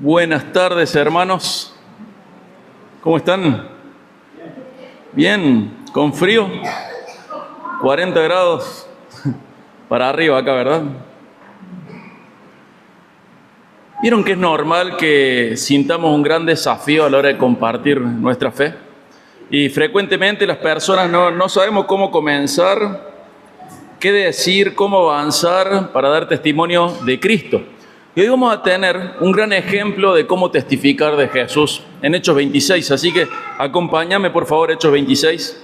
Buenas tardes, hermanos. ¿Cómo están? Bien, con frío. 40 grados para arriba acá, ¿verdad? ¿Vieron que es normal que sintamos un gran desafío a la hora de compartir nuestra fe? Y frecuentemente las personas no sabemos cómo comenzar, qué decir, cómo avanzar para dar testimonio de Cristo. Y hoy vamos a tener un gran ejemplo de cómo testificar de Jesús en Hechos 26. Así que acompáñame, por favor, Hechos 26.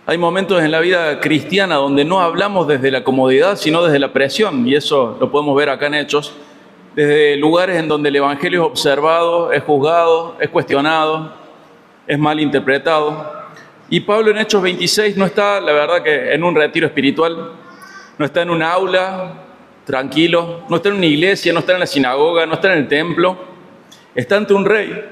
Hay momentos en la vida cristiana donde no hablamos desde la comodidad, sino desde la presión. Y eso lo podemos ver acá en Hechos. Desde lugares en donde el Evangelio es observado, es juzgado, es cuestionado, es mal interpretado. Y Pablo en Hechos 26 no está, la verdad, que en un retiro espiritual, no está en un aula tranquilo, no está en una iglesia, no está en la sinagoga, no está en el templo, está ante un rey,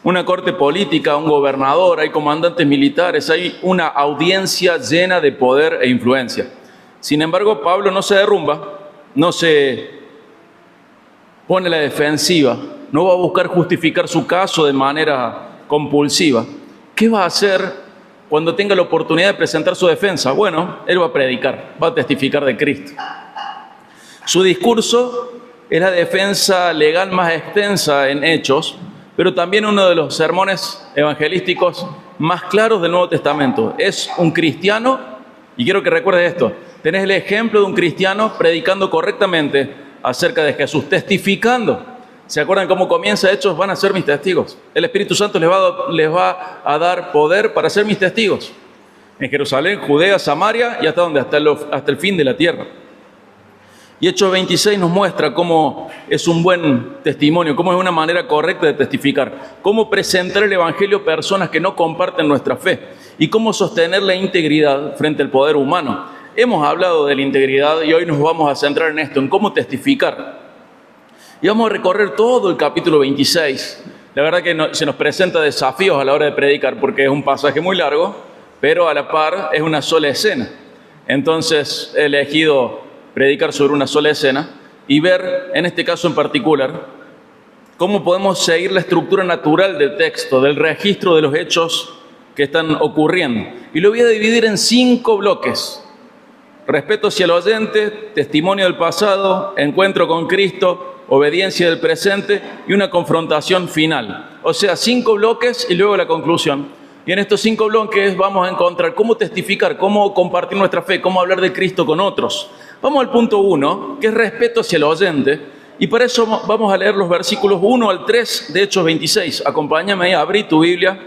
una corte política, un gobernador, hay comandantes militares, hay una audiencia llena de poder e influencia. Sin embargo, Pablo no se derrumba, no se pone a la defensiva, no va a buscar justificar su caso de manera compulsiva. ¿Qué va a hacer cuando tenga la oportunidad de presentar su defensa? Bueno, él va a predicar, va a testificar de Cristo. Su discurso es la defensa legal más extensa en Hechos, pero también uno de los sermones evangelísticos más claros del Nuevo Testamento. Es un cristiano, y quiero que recuerdes esto, tenés el ejemplo de un cristiano predicando correctamente acerca de Jesús, testificando. ¿Se acuerdan cómo comienza Hechos? Van a ser mis testigos. El Espíritu Santo les va a dar poder para ser mis testigos. En Jerusalén, Judea, Samaria y hasta el fin de la tierra. Y Hechos 26 nos muestra cómo es un buen testimonio, cómo es una manera correcta de testificar, cómo presentar el Evangelio a personas que no comparten nuestra fe y cómo sostener la integridad frente al poder humano. Hemos hablado de la integridad y hoy nos vamos a centrar en esto, en cómo testificar. Y vamos a recorrer todo el capítulo 26. La verdad que se nos presenta desafíos a la hora de predicar porque es un pasaje muy largo, pero a la par es una sola escena. Entonces he elegido predicar sobre una sola escena y ver, en este caso en particular, cómo podemos seguir la estructura natural del texto, del registro de los hechos que están ocurriendo. Y lo voy a dividir en 5 bloques. Respeto hacia el oyente, testimonio del pasado, encuentro con Cristo, obediencia del presente y una confrontación final. O sea, 5 bloques y luego la conclusión. Y en estos 5 bloques vamos a encontrar cómo testificar, cómo compartir nuestra fe, cómo hablar de Cristo con otros. Vamos al punto 1, que es respeto hacia el oyente, y para eso vamos a leer los versículos 1 al 3 de Hechos 26. Acompáñame ahí, abrí tu Biblia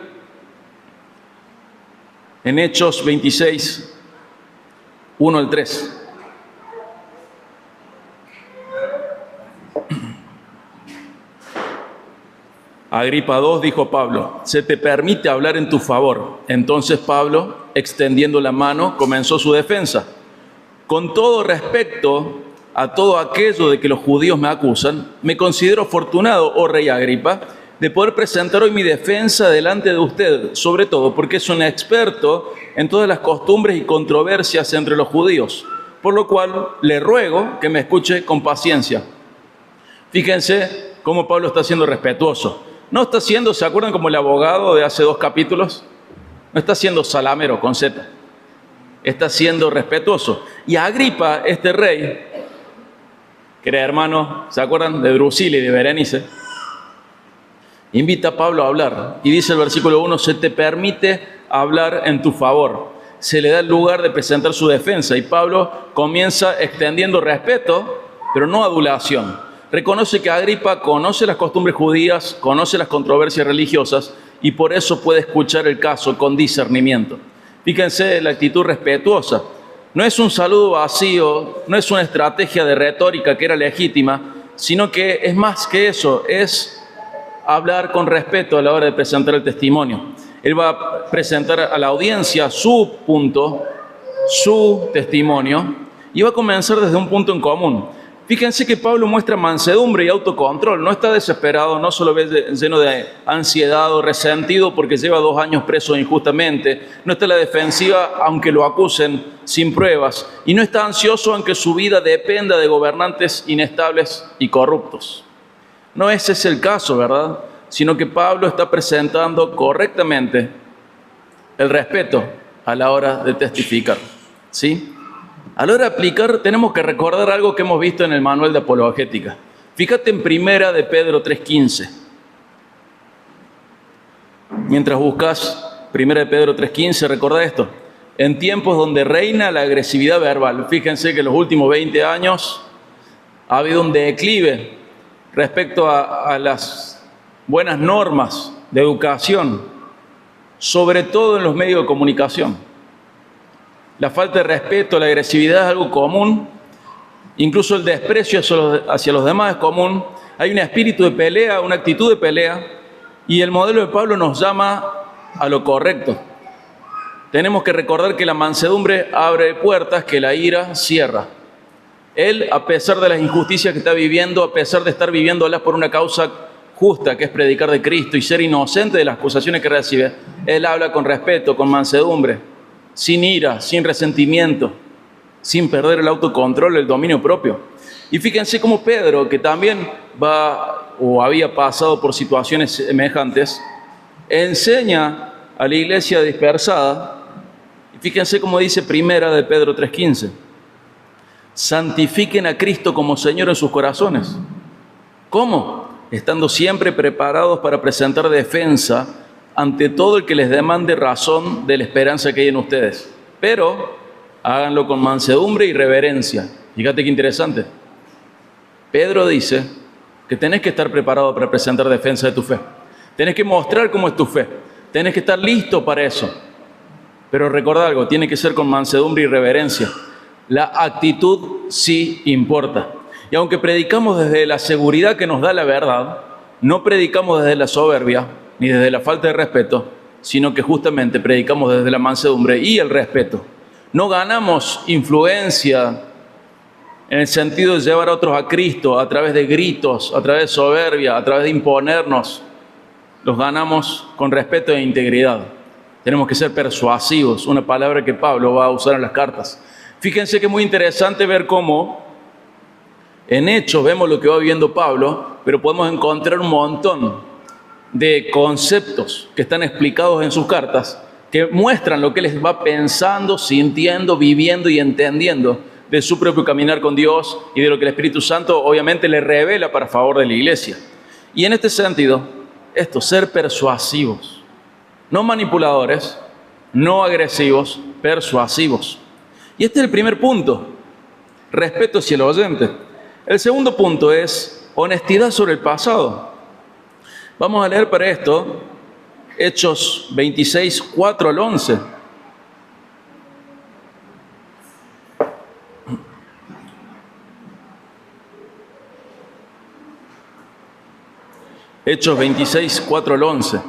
en Hechos 26, 1 al 3. Agripa 2 dijo Pablo, se te permite hablar en tu favor. Entonces Pablo, extendiendo la mano, comenzó su defensa. Con todo respecto a todo aquello de que los judíos me acusan, me considero afortunado, oh rey Agripa, de poder presentar hoy mi defensa delante de usted, sobre todo porque es un experto en todas las costumbres y controversias entre los judíos, por lo cual le ruego que me escuche con paciencia. Fíjense cómo Pablo está siendo respetuoso. No está siendo, ¿se acuerdan como el abogado de hace 2 capítulos? No está siendo salamero con Z. Está siendo respetuoso. Y Agripa, este rey, que era hermano, ¿se acuerdan? De Drusila y de Berenice, invita a Pablo a hablar. Y dice el versículo 1, se te permite hablar en tu favor. Se le da el lugar de presentar su defensa. Y Pablo comienza extendiendo respeto, pero no adulación. Reconoce que Agripa conoce las costumbres judías, conoce las controversias religiosas y por eso puede escuchar el caso con discernimiento. Fíjense la actitud respetuosa. No es un saludo vacío, no es una estrategia de retórica que era legítima, sino que es más que eso, es hablar con respeto a la hora de presentar el testimonio. Él va a presentar a la audiencia su punto, su testimonio, y va a comenzar desde un punto en común. Fíjense que Pablo muestra mansedumbre y autocontrol. No está desesperado, no solo lleno de ansiedad o resentido porque lleva 2 años preso injustamente. No está a la defensiva aunque lo acusen sin pruebas. Y no está ansioso aunque su vida dependa de gobernantes inestables y corruptos. No ese es el caso, ¿verdad? Sino que Pablo está presentando correctamente el respeto a la hora de testificar, ¿sí? A la hora de aplicar tenemos que recordar algo que hemos visto en el manual de apologética. Fíjate en Primera de Pedro 3:15. Mientras buscas Primera de Pedro 3:15, recordá esto. En tiempos donde reina la agresividad verbal, fíjense que en los últimos 20 años ha habido un declive respecto a las buenas normas de educación, sobre todo en los medios de comunicación. La falta de respeto, la agresividad es algo común, incluso el desprecio hacia los demás es común. Hay un espíritu de pelea, una actitud de pelea, y el modelo de Pablo nos llama a lo correcto. Tenemos que recordar que la mansedumbre abre puertas que la ira cierra. Él, a pesar de las injusticias que está viviendo, a pesar de estar viviéndolas por una causa justa, que es predicar de Cristo y ser inocente de las acusaciones que recibe, él habla con respeto, con mansedumbre, sin ira, sin resentimiento, sin perder el autocontrol, el dominio propio. Y fíjense cómo Pedro, que también había pasado por situaciones semejantes, enseña a la iglesia dispersada. Y fíjense cómo dice Primera de Pedro 3:15. Santifiquen a Cristo como Señor en sus corazones. ¿Cómo? Estando siempre preparados para presentar defensa ante todo el que les demande razón de la esperanza que hay en ustedes. Pero háganlo con mansedumbre y reverencia. Fíjate qué interesante. Pedro dice que tenés que estar preparado para presentar defensa de tu fe. Tenés que mostrar cómo es tu fe. Tenés que estar listo para eso. Pero recordá algo, tiene que ser con mansedumbre y reverencia. La actitud sí importa. Y aunque predicamos desde la seguridad que nos da la verdad, no predicamos desde la soberbia, ni desde la falta de respeto, sino que justamente predicamos desde la mansedumbre y el respeto. No ganamos influencia en el sentido de llevar a otros a Cristo a través de gritos, a través de soberbia, a través de imponernos. Los ganamos con respeto e integridad. Tenemos que ser persuasivos, una palabra que Pablo va a usar en las cartas. Fíjense que es muy interesante ver cómo en Hechos vemos lo que va viviendo Pablo, pero podemos encontrar un montón de conceptos que están explicados en sus cartas, que muestran lo que él va pensando, sintiendo, viviendo y entendiendo de su propio caminar con Dios y de lo que el Espíritu Santo obviamente le revela para favor de la iglesia. Y en este sentido, ser persuasivos, no manipuladores, no agresivos, persuasivos. Y este es el primer punto, respeto hacia el oyente. El segundo punto es honestidad sobre el pasado. Vamos a leer para esto Hechos 26, 4 al 11. Hechos 26, 4 al 11.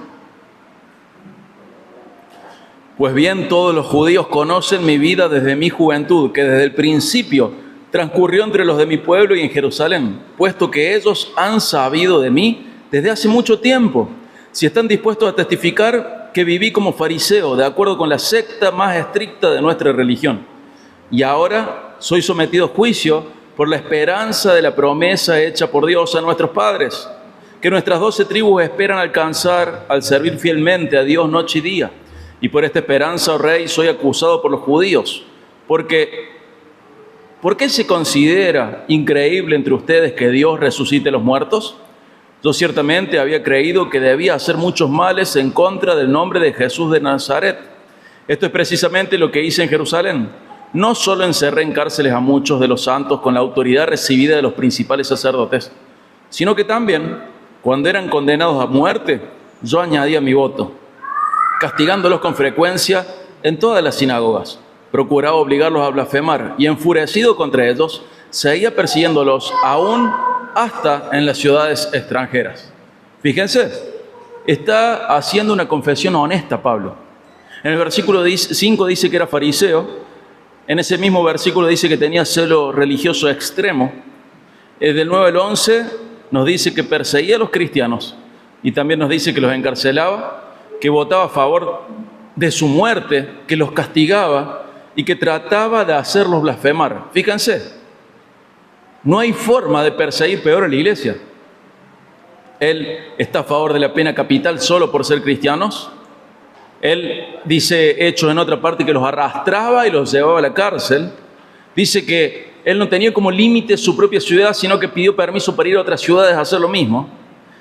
Pues bien, todos los judíos conocen mi vida desde mi juventud, que desde el principio transcurrió entre los de mi pueblo y en Jerusalén, puesto que ellos han sabido de mí desde hace mucho tiempo. Si están dispuestos a testificar que viví como fariseo, de acuerdo con la secta más estricta de nuestra religión. Y ahora soy sometido a juicio por la esperanza de la promesa hecha por Dios a nuestros padres, que nuestras 12 tribus esperan alcanzar al servir fielmente a Dios noche y día. Y por esta esperanza, oh rey, soy acusado por los judíos. ¿Por qué se considera increíble entre ustedes que Dios resucite a los muertos? Yo ciertamente había creído que debía hacer muchos males en contra del nombre de Jesús de Nazaret. Esto es precisamente lo que hice en Jerusalén. No solo encerré en cárceles a muchos de los santos con la autoridad recibida de los principales sacerdotes, sino que también, cuando eran condenados a muerte, yo añadía mi voto, castigándolos con frecuencia en todas las sinagogas. Procuraba obligarlos a blasfemar y, enfurecido contra ellos, seguía persiguiéndolos aún hasta en las ciudades extranjeras. Fíjense, está haciendo una confesión honesta Pablo. En el versículo 5 dice que era fariseo. En ese mismo versículo dice que tenía celo religioso extremo. Del 9 al 11 nos dice que perseguía a los cristianos y también nos dice que los encarcelaba, que votaba a favor de su muerte, que los castigaba y que trataba de hacerlos blasfemar. Fíjense, no hay forma de perseguir peor a la iglesia. Él está a favor de la pena capital solo por ser cristianos. Él dice, Hechos en otra parte, que los arrastraba y los llevaba a la cárcel. Dice que él no tenía como límite su propia ciudad, sino que pidió permiso para ir a otras ciudades a hacer lo mismo.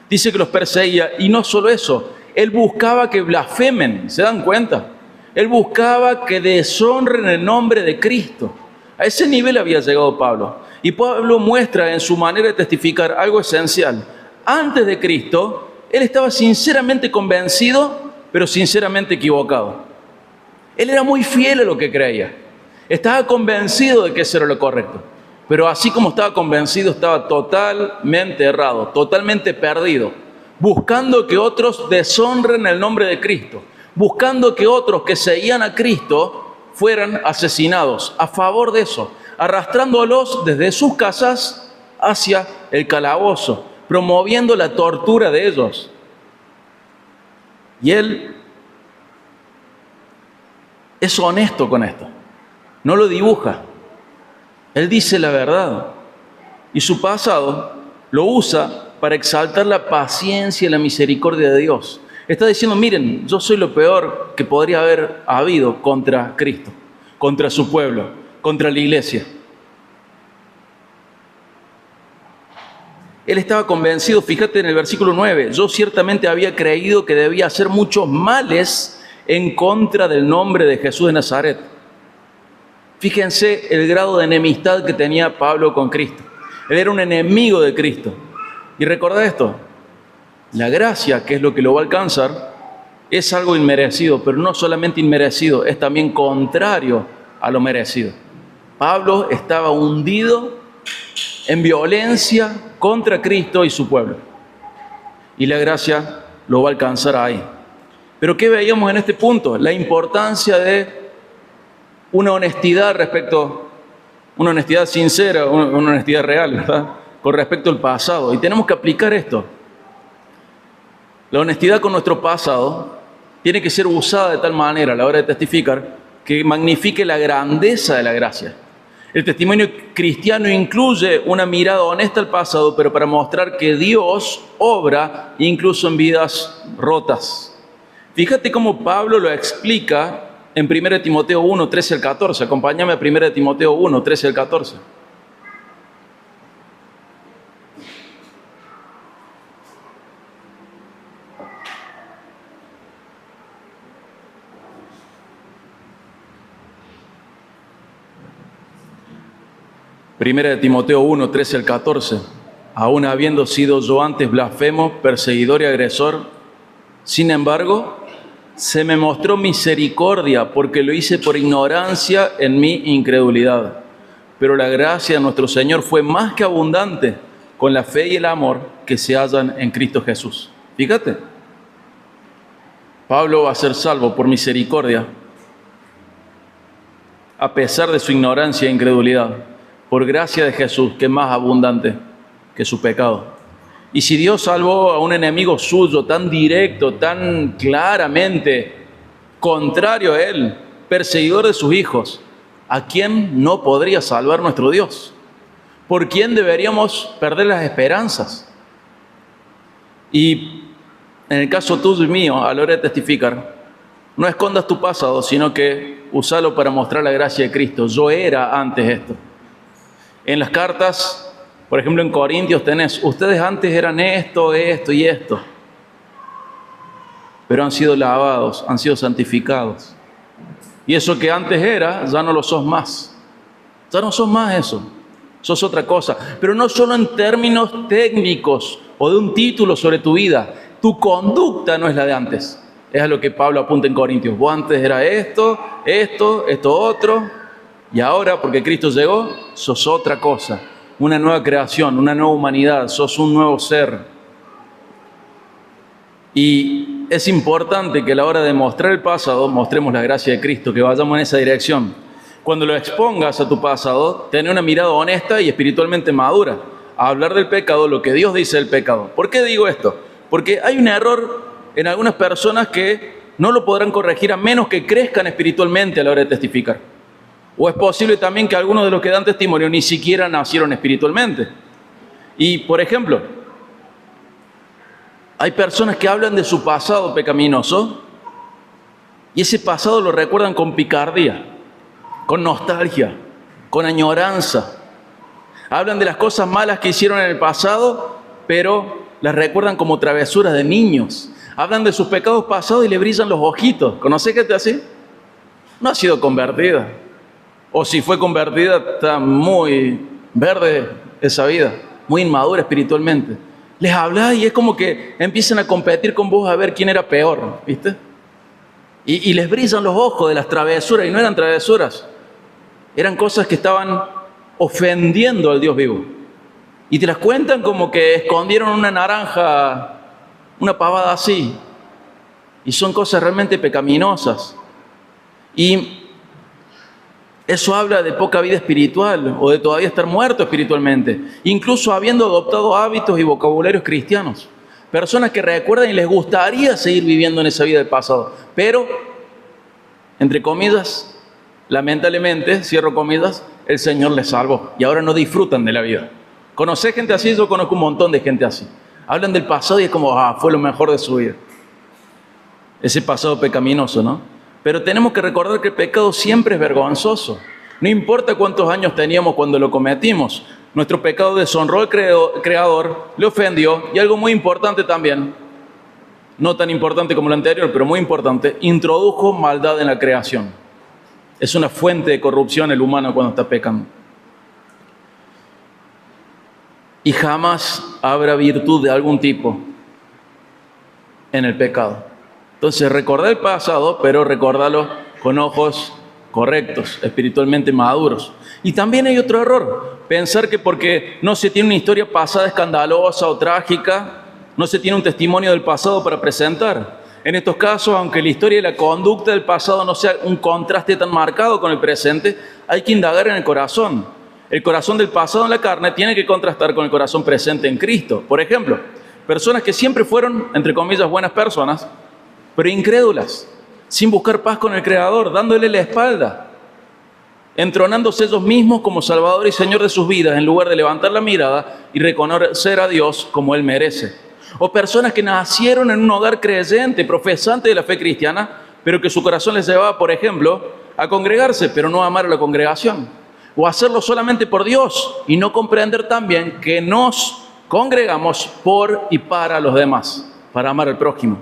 Dice que los perseguía, y no solo eso, él buscaba que blasfemen, ¿se dan cuenta? Él buscaba que deshonren el nombre de Cristo. A ese nivel había llegado Pablo. Y Pablo muestra en su manera de testificar algo esencial. Antes de Cristo, él estaba sinceramente convencido, pero sinceramente equivocado. Él era muy fiel a lo que creía. Estaba convencido de que eso era lo correcto. Pero así como estaba convencido, estaba totalmente errado, totalmente perdido. Buscando que otros deshonren el nombre de Cristo. Buscando que otros que seguían a Cristo fueran asesinados. A favor de eso. Arrastrándolos desde sus casas hacia el calabozo. Promoviendo la tortura de ellos. Y él es honesto con esto. No lo dibuja. Él dice la verdad. Y su pasado lo usa para exaltar la paciencia y la misericordia de Dios. Está diciendo, miren, yo soy lo peor que podría haber habido contra Cristo, contra su pueblo, contra la iglesia. Él estaba convencido, fíjate en el versículo 9, yo ciertamente había creído que debía hacer muchos males en contra del nombre de Jesús de Nazaret. Fíjense el grado de enemistad que tenía Pablo con Cristo. Él era un enemigo de Cristo. Y recordad esto, la gracia, que es lo que lo va a alcanzar, es algo inmerecido, pero no solamente inmerecido, es también contrario a lo merecido. Pablo estaba hundido en violencia contra Cristo y su pueblo. Y la gracia lo va a alcanzar ahí. Pero ¿qué veíamos en este punto? La importancia de una honestidad una honestidad sincera, una honestidad real, ¿verdad? Con respecto al pasado. Y tenemos que aplicar esto. La honestidad con nuestro pasado tiene que ser usada de tal manera a la hora de testificar que magnifique la grandeza de la gracia. El testimonio cristiano incluye una mirada honesta al pasado, pero para mostrar que Dios obra incluso en vidas rotas. Fíjate cómo Pablo lo explica en 1 Timoteo 1, 13 al 14. Acompáñame a 1 Timoteo 1, 13 al 14. Primera de Timoteo 1, 13 al 14. Aún habiendo sido yo antes blasfemo, perseguidor y agresor, sin embargo, se me mostró misericordia porque lo hice por ignorancia en mi incredulidad. Pero la gracia de nuestro Señor fue más que abundante con la fe y el amor que se hallan en Cristo Jesús. Fíjate, Pablo va a ser salvo por misericordia, a pesar de su ignorancia e incredulidad, por gracia de Jesús, que es más abundante que su pecado. Y si Dios salvó a un enemigo suyo tan directo, tan claramente contrario a él, perseguidor de sus hijos, ¿a quién no podría salvar nuestro Dios? ¿Por quién deberíamos perder las esperanzas? Y en el caso tuyo y mío, a la hora de testificar, no escondas tu pasado, sino que usalo para mostrar la gracia de Cristo. Yo era antes esto. En las cartas, por ejemplo en Corintios tenés, ustedes antes eran esto, esto y esto, pero han sido lavados, han sido santificados. Y eso que antes era, ya no lo sos más. Ya no sos más eso, sos otra cosa. Pero no solo en términos técnicos o de un título sobre tu vida. Tu conducta no es la de antes. Es a lo que Pablo apunta en Corintios. Vos antes era esto otro. Y ahora, porque Cristo llegó, sos otra cosa. Una nueva creación, una nueva humanidad. Sos un nuevo ser. Y es importante que a la hora de mostrar el pasado, mostremos la gracia de Cristo, que vayamos en esa dirección. Cuando lo expongas a tu pasado, ten una mirada honesta y espiritualmente madura. a hablar del pecado, lo que Dios dice del pecado. ¿Por qué digo esto? Porque hay un error en algunas personas que no lo podrán corregir a menos que crezcan espiritualmente a la hora de testificar. O es posible también que algunos de los que dan testimonio ni siquiera nacieron espiritualmente. Y, por ejemplo, hay personas que hablan de su pasado pecaminoso y ese pasado lo recuerdan con picardía, con nostalgia, con añoranza. Hablan de las cosas malas que hicieron en el pasado, pero las recuerdan como travesuras de niños. Hablan de sus pecados pasados y le brillan los ojitos. ¿Conoces gente así? No ha sido convertida. O si fue convertida, está muy verde esa vida, muy inmadura espiritualmente. Les hablas y es como que empiezan a competir con vos a ver quién era peor, ¿viste? Y les brillan los ojos de las travesuras, y no eran travesuras. Eran cosas que estaban ofendiendo al Dios vivo. Y te las cuentan como que escondieron una naranja, una pavada así. Y son cosas realmente pecaminosas. Y eso habla de poca vida espiritual o de todavía estar muerto espiritualmente. Incluso habiendo adoptado hábitos y vocabularios cristianos. Personas que recuerdan y les gustaría seguir viviendo en esa vida del pasado. Pero, entre comillas, lamentablemente, cierro comillas, el Señor les salvó. Y ahora no disfrutan de la vida. ¿Conocés gente así? Yo conozco un montón de gente así. Hablan del pasado y es como, fue lo mejor de su vida. Ese pasado pecaminoso, ¿no? Pero tenemos que recordar que el pecado siempre es vergonzoso. No importa cuántos años teníamos cuando lo cometimos. Nuestro pecado deshonró al Creador, le ofendió, y algo muy importante también, no tan importante como lo anterior, pero muy importante, introdujo maldad en la creación. Es una fuente de corrupción el humano cuando está pecando. Y jamás habrá virtud de algún tipo en el pecado. Entonces, recordá el pasado, pero recordalo con ojos correctos, espiritualmente maduros. Y también hay otro error, pensar que porque no se tiene una historia pasada escandalosa o trágica, no se tiene un testimonio del pasado para presentar. En estos casos, aunque la historia y la conducta del pasado no sea un contraste tan marcado con el presente, hay que indagar en el corazón. El corazón del pasado en la carne tiene que contrastar con el corazón presente en Cristo. Por ejemplo, personas que siempre fueron, entre comillas, buenas personas, pero incrédulas, sin buscar paz con el Creador, dándole la espalda, entronándose ellos mismos como Salvador y Señor de sus vidas, en lugar de levantar la mirada y reconocer a Dios como Él merece. O personas que nacieron en un hogar creyente, profesante de la fe cristiana, pero que su corazón les llevaba, por ejemplo, a congregarse, pero no a amar a la congregación. O a hacerlo solamente por Dios y no comprender también que nos congregamos por y para los demás, para amar al prójimo.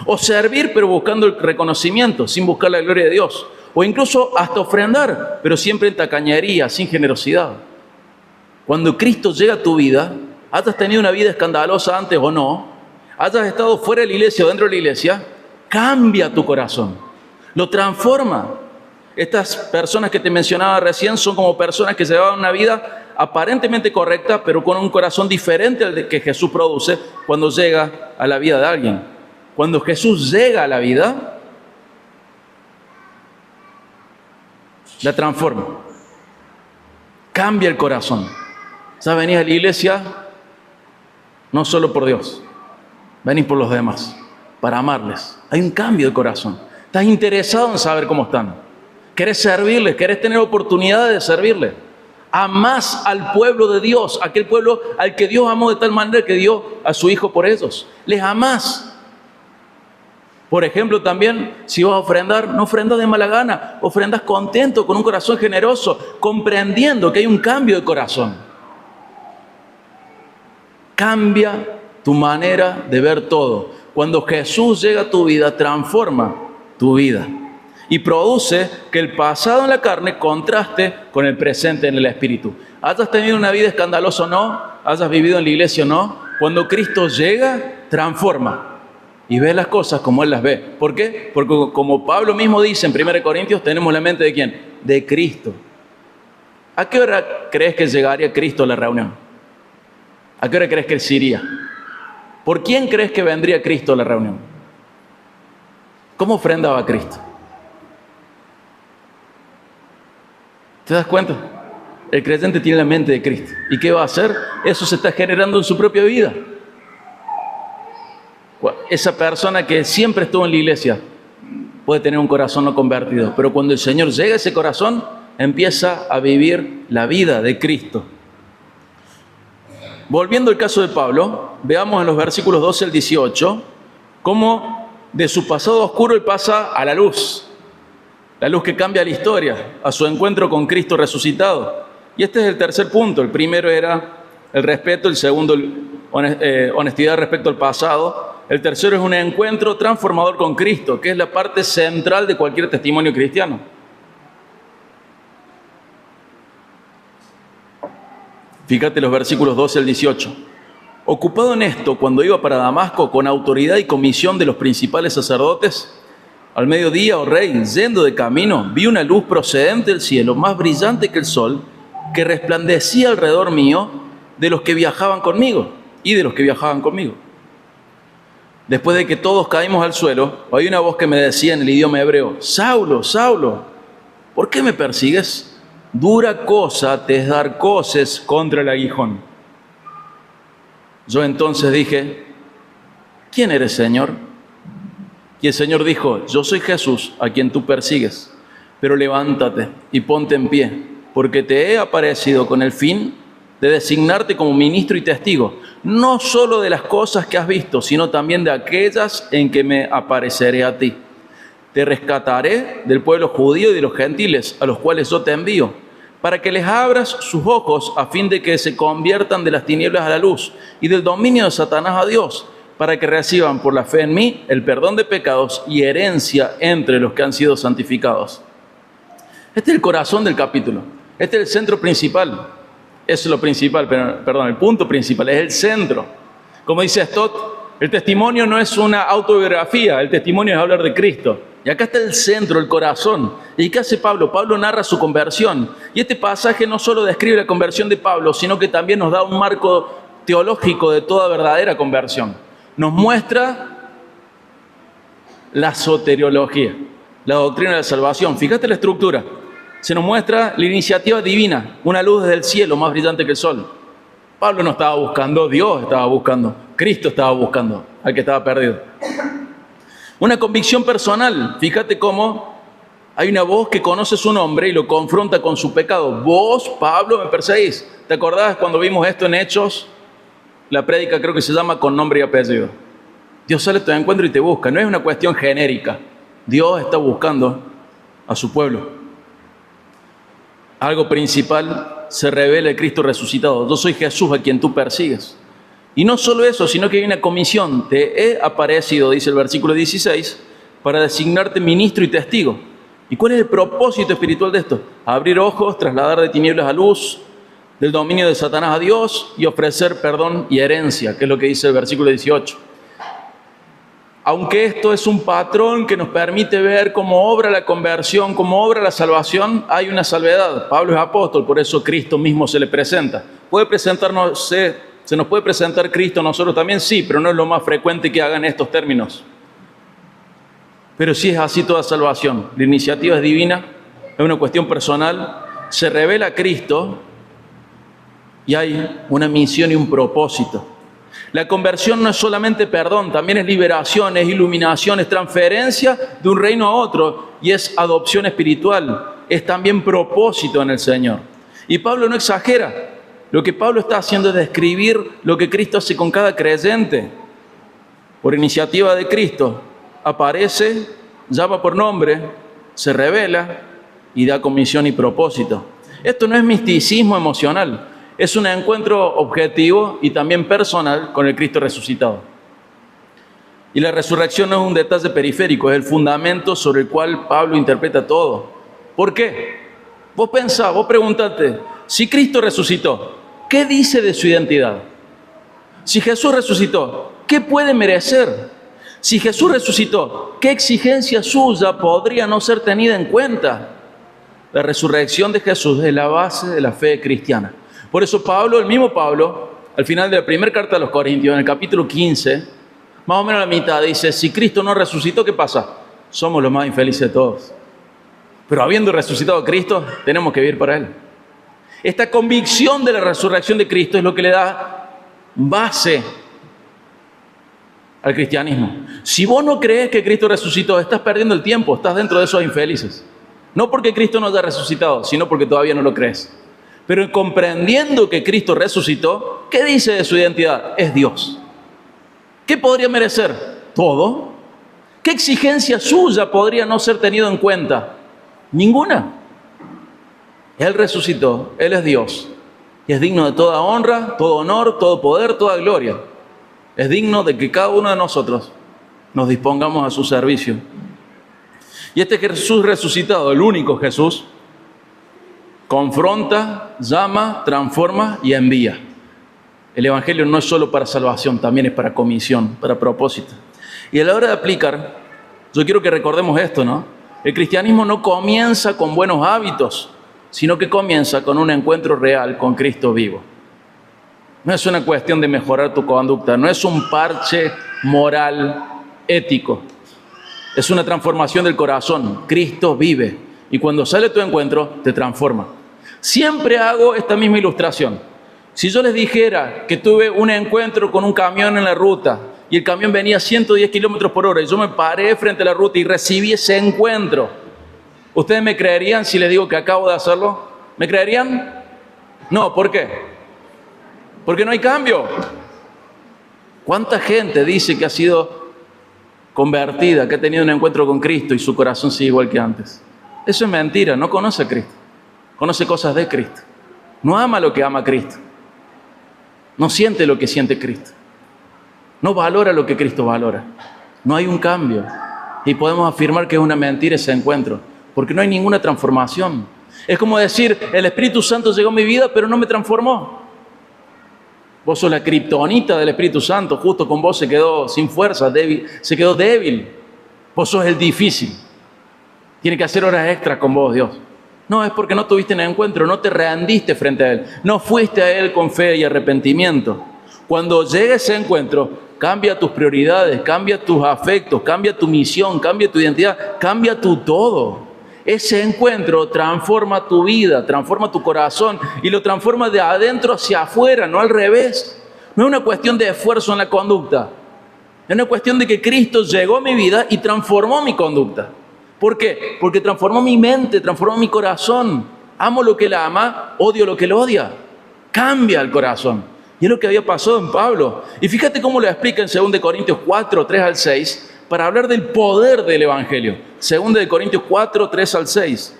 O servir, pero buscando el reconocimiento, sin buscar la gloria de Dios. O incluso hasta ofrendar, pero siempre en tacañería, sin generosidad. Cuando Cristo llega a tu vida, hayas tenido una vida escandalosa antes o no, hayas estado fuera de la iglesia o dentro de la iglesia, cambia tu corazón, lo transforma. Estas personas que te mencionaba recién son como personas que llevaban una vida aparentemente correcta, pero con un corazón diferente al que Jesús produce cuando llega a la vida de alguien. Cuando Jesús llega a la vida, la transforma. Cambia el corazón. Ya venís a la iglesia no solo por Dios, venís por los demás, para amarles. Hay un cambio de corazón. Estás interesado en saber cómo están. Querés servirles, querés tener oportunidad de servirles. Amás al pueblo de Dios, aquel pueblo al que Dios amó de tal manera que dio a su Hijo por ellos. Les amás. Por ejemplo, también, si vas a ofrendar, no ofrendas de mala gana, ofrendas contento, con un corazón generoso, comprendiendo que hay un cambio de corazón. Cambia tu manera de ver todo. Cuando Jesús llega a tu vida, transforma tu vida y produce que el pasado en la carne contraste con el presente en el espíritu. Hayas tenido una vida escandalosa o no, hayas vivido en la iglesia o no, cuando Cristo llega, transforma. Y ve las cosas como Él las ve. ¿Por qué? Porque como Pablo mismo dice en 1 Corintios, tenemos la mente ¿de quién? De Cristo. ¿A qué hora crees que llegaría Cristo a la reunión? ¿A qué hora crees que Él se iría? ¿Por quién crees que vendría Cristo a la reunión? ¿Cómo ofrendaba a Cristo? ¿Te das cuenta? El creyente tiene la mente de Cristo. ¿Y qué va a hacer? Eso se está generando en su propia vida. Esa persona que siempre estuvo en la iglesia puede tener un corazón no convertido, pero cuando el Señor llega a ese corazón, empieza a vivir la vida de Cristo. Volviendo al caso de Pablo, veamos en los versículos 12 al 18, cómo de su pasado oscuro él pasa a la luz que cambia la historia, a su encuentro con Cristo resucitado. Y este es el tercer punto. El primero era el respeto, el segundo, honestidad respecto al pasado. El tercero es un encuentro transformador con Cristo, que es la parte central de cualquier testimonio cristiano. Fíjate los versículos 12 al 18. Ocupado en esto, cuando iba para Damasco con autoridad y comisión de los principales sacerdotes, al mediodía, oh rey, yendo de camino, vi una luz procedente del cielo, más brillante que el sol, que resplandecía alrededor mío de los que viajaban conmigo y de los que viajaban conmigo. Después de que todos caímos al suelo, oí una voz que me decía en el idioma hebreo: Saulo, Saulo, ¿por qué me persigues? Dura cosa te es dar coces contra el aguijón. Yo entonces dije: ¿quién eres, Señor? Y el Señor dijo: yo soy Jesús, a quien tú persigues. Pero levántate y ponte en pie, porque te he aparecido con el fin de designarte como ministro y testigo, no solo de las cosas que has visto, sino también de aquellas en que me apareceré a ti. Te rescataré del pueblo judío y de los gentiles, a los cuales yo te envío, para que les abras sus ojos a fin de que se conviertan de las tinieblas a la luz y del dominio de Satanás a Dios, para que reciban por la fe en mí el perdón de pecados y herencia entre los que han sido santificados. Este es el corazón del capítulo. Este es el centro principal. Eso es lo principal, perdón, el punto principal, es el centro. Como dice Stott, el testimonio no es una autobiografía, el testimonio es hablar de Cristo. Y acá está el centro, el corazón. ¿Y qué hace Pablo? Pablo narra su conversión. Y este pasaje no solo describe la conversión de Pablo, sino que también nos da un marco teológico de toda verdadera conversión. Nos muestra la soteriología, la doctrina de la salvación. Fíjate la estructura. Se nos muestra la iniciativa divina, una luz desde el cielo más brillante que el sol. Pablo no estaba buscando, Dios estaba buscando, Cristo estaba buscando al que estaba perdido. Una convicción personal. Fíjate cómo hay una voz que conoce su nombre y lo confronta con su pecado. Vos, Pablo, me perseguís. ¿Te acordás cuando vimos esto en Hechos? La prédica creo que se llama con nombre y apellido. Dios sale a tu encuentro y te busca. No es una cuestión genérica. Dios está buscando a su pueblo. Algo principal se revela el Cristo resucitado. Yo soy Jesús a quien tú persigues. Y no solo eso, sino que hay una comisión. Te he aparecido, dice el versículo 16, para designarte ministro y testigo. ¿Y cuál es el propósito espiritual de esto? Abrir ojos, trasladar de tinieblas a luz, del dominio de Satanás a Dios y ofrecer perdón y herencia, que es lo que dice el versículo 18. Aunque esto es un patrón que nos permite ver cómo obra la conversión, cómo obra la salvación, hay una salvedad. Pablo es apóstol, por eso Cristo mismo se le presenta. ¿Se nos puede presentar Cristo a nosotros también? Sí, pero no es lo más frecuente que hagan estos términos. Pero sí es así toda salvación. La iniciativa es divina, es una cuestión personal, se revela Cristo y hay una misión y un propósito. La conversión no es solamente perdón, también es liberación, es iluminación, es transferencia de un reino a otro y es adopción espiritual, es también propósito en el Señor. Y Pablo no exagera. Lo que Pablo está haciendo es describir lo que Cristo hace con cada creyente. Por iniciativa de Cristo, aparece, llama por nombre, se revela y da comisión y propósito. Esto no es misticismo emocional. Es un encuentro objetivo y también personal con el Cristo resucitado. Y la resurrección no es un detalle periférico, es el fundamento sobre el cual Pablo interpreta todo. ¿Por qué? Vos pensás, vos preguntate, si Cristo resucitó, ¿qué dice de su identidad? Si Jesús resucitó, ¿qué puede merecer? Si Jesús resucitó, ¿qué exigencia suya podría no ser tenida en cuenta? La resurrección de Jesús es la base de la fe cristiana. Por eso Pablo, el mismo Pablo, al final de la primera carta a los Corintios, en el capítulo 15, más o menos a la mitad, dice, si Cristo no resucitó, ¿qué pasa? Somos los más infelices de todos. Pero habiendo resucitado a Cristo, tenemos que vivir para Él. Esta convicción de la resurrección de Cristo es lo que le da base al cristianismo. Si vos no crees que Cristo resucitó, estás perdiendo el tiempo, estás dentro de esos infelices. No porque Cristo no haya resucitado, sino porque todavía no lo crees. Pero comprendiendo que Cristo resucitó, ¿qué dice de su identidad? Es Dios. ¿Qué podría merecer? Todo. ¿Qué exigencia suya podría no ser tenido en cuenta? Ninguna. Él resucitó, Él es Dios. Y es digno de toda honra, todo honor, todo poder, toda gloria. Es digno de que cada uno de nosotros nos dispongamos a su servicio. Y este Jesús resucitado, el único Jesús, confronta, llama, transforma y envía. El Evangelio no es solo para salvación, también es para comisión, para propósito. Y a la hora de aplicar, yo quiero que recordemos esto, ¿no? El cristianismo no comienza con buenos hábitos, sino que comienza con un encuentro real con Cristo vivo. No es una cuestión de mejorar tu conducta, no es un parche moral, ético. Es una transformación del corazón. Cristo vive. Y cuando sale tu encuentro, te transforma. Siempre hago esta misma ilustración. Si yo les dijera que tuve un encuentro con un camión en la ruta y el camión venía a 110 kilómetros por hora y yo me paré frente a la ruta y recibí ese encuentro, ¿ustedes me creerían si les digo que acabo de hacerlo? ¿Me creerían? No, ¿por qué? Porque no hay cambio. ¿Cuánta gente dice que ha sido convertida, que ha tenido un encuentro con Cristo y su corazón sigue igual que antes? Eso es mentira, no conoce a Cristo. Conoce cosas de Cristo. No ama lo que ama Cristo. No siente lo que siente Cristo. No valora lo que Cristo valora. No hay un cambio. Y podemos afirmar que es una mentira ese encuentro, porque no hay ninguna transformación. Es como decir, el Espíritu Santo llegó a mi vida, pero no me transformó. Vos sos la kriptonita del Espíritu Santo, justo con vos se quedó sin fuerza, débil, se quedó débil. Vos sos el difícil. Tiene que hacer horas extras con vos, Dios. No, es porque no tuviste un encuentro, no te rendiste frente a Él, no fuiste a Él con fe y arrepentimiento. Cuando llegue ese encuentro, cambia tus prioridades, cambia tus afectos, cambia tu misión, cambia tu identidad, cambia tu todo. Ese encuentro transforma tu vida, transforma tu corazón y lo transforma de adentro hacia afuera, no al revés. No es una cuestión de esfuerzo en la conducta, es una cuestión de que Cristo llegó a mi vida y transformó mi conducta. ¿Por qué? Porque transformó mi mente, transformó mi corazón. Amo lo que Él ama, odio lo que Él odia. Cambia el corazón. Y es lo que había pasado en Pablo. Y fíjate cómo lo explica en 2 Corintios 4, 3 al 6, para hablar del poder del Evangelio. 2 Corintios 4, 3 al 6.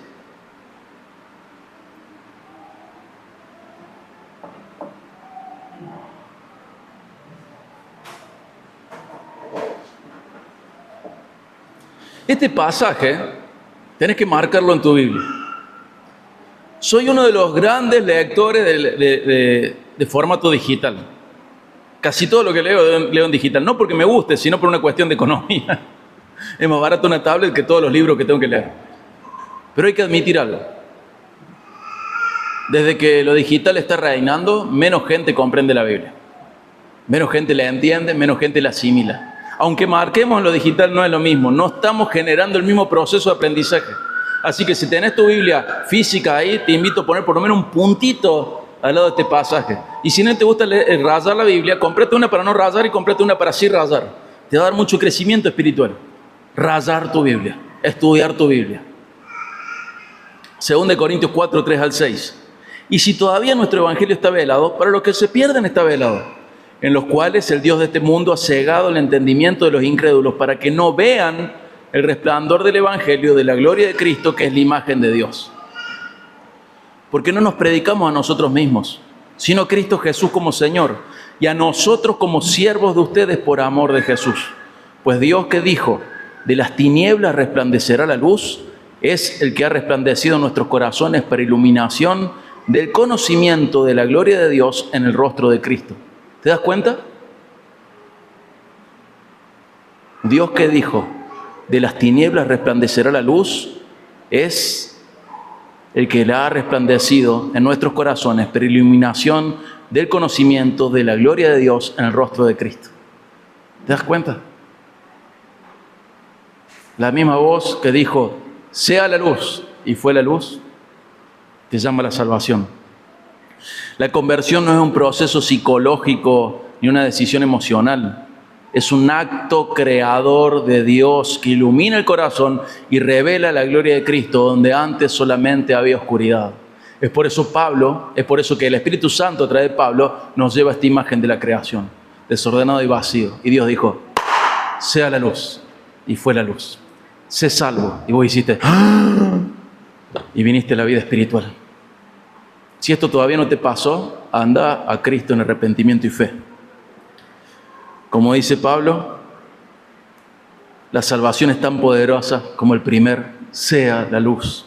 Este pasaje tenés que marcarlo en tu Biblia. Soy uno de los grandes lectores de formato digital. Casi todo lo que leo en digital. No porque me guste, sino por una cuestión de economía. Es más barato una tablet que todos los libros que tengo que leer. Pero hay que admitir algo. Desde que lo digital está reinando, menos gente comprende la Biblia. Menos gente la entiende, menos gente la asimila. Aunque marquemos en lo digital, no es lo mismo. No estamos generando el mismo proceso de aprendizaje. Así que si tenés tu Biblia física ahí, te invito a poner por lo menos un puntito al lado de este pasaje. Y si no te gusta rayar la Biblia, cómprate una para no rayar y cómprate una para sí rayar. Te va a dar mucho crecimiento espiritual. Rayar tu Biblia, estudiar tu Biblia. 2 Corintios 4, 3 al 6. Y si todavía nuestro evangelio está velado, para los que se pierden está velado, en los cuales el Dios de este mundo ha cegado el entendimiento de los incrédulos para que no vean el resplandor del evangelio de la gloria de Cristo, que es la imagen de Dios. Porque no nos predicamos a nosotros mismos, sino a Cristo Jesús como Señor, y a nosotros como siervos de ustedes por amor de Jesús. Pues Dios, que dijo, de las tinieblas resplandecerá la luz, es el que ha resplandecido en nuestros corazones para iluminación del conocimiento de la gloria de Dios en el rostro de Cristo. ¿Te das cuenta? Dios, que dijo, de las tinieblas resplandecerá la luz, es el que la ha resplandecido en nuestros corazones para iluminación del conocimiento de la gloria de Dios en el rostro de Cristo. ¿Te das cuenta? La misma voz que dijo, sea la luz, y fue la luz, te llama a la salvación. La conversión no es un proceso psicológico ni una decisión emocional. Es un acto creador de Dios que ilumina el corazón y revela la gloria de Cristo donde antes solamente había oscuridad. Es por eso que el Espíritu Santo a través de Pablo nos lleva a esta imagen de la creación, desordenado y vacío. Y Dios dijo, sea la luz. Y fue la luz. Sé salvo. Y vos hiciste, ¡ah! Y viniste a la vida espiritual. Si esto todavía no te pasó, anda a Cristo en arrepentimiento y fe. Como dice Pablo, la salvación es tan poderosa como el primer sea la luz.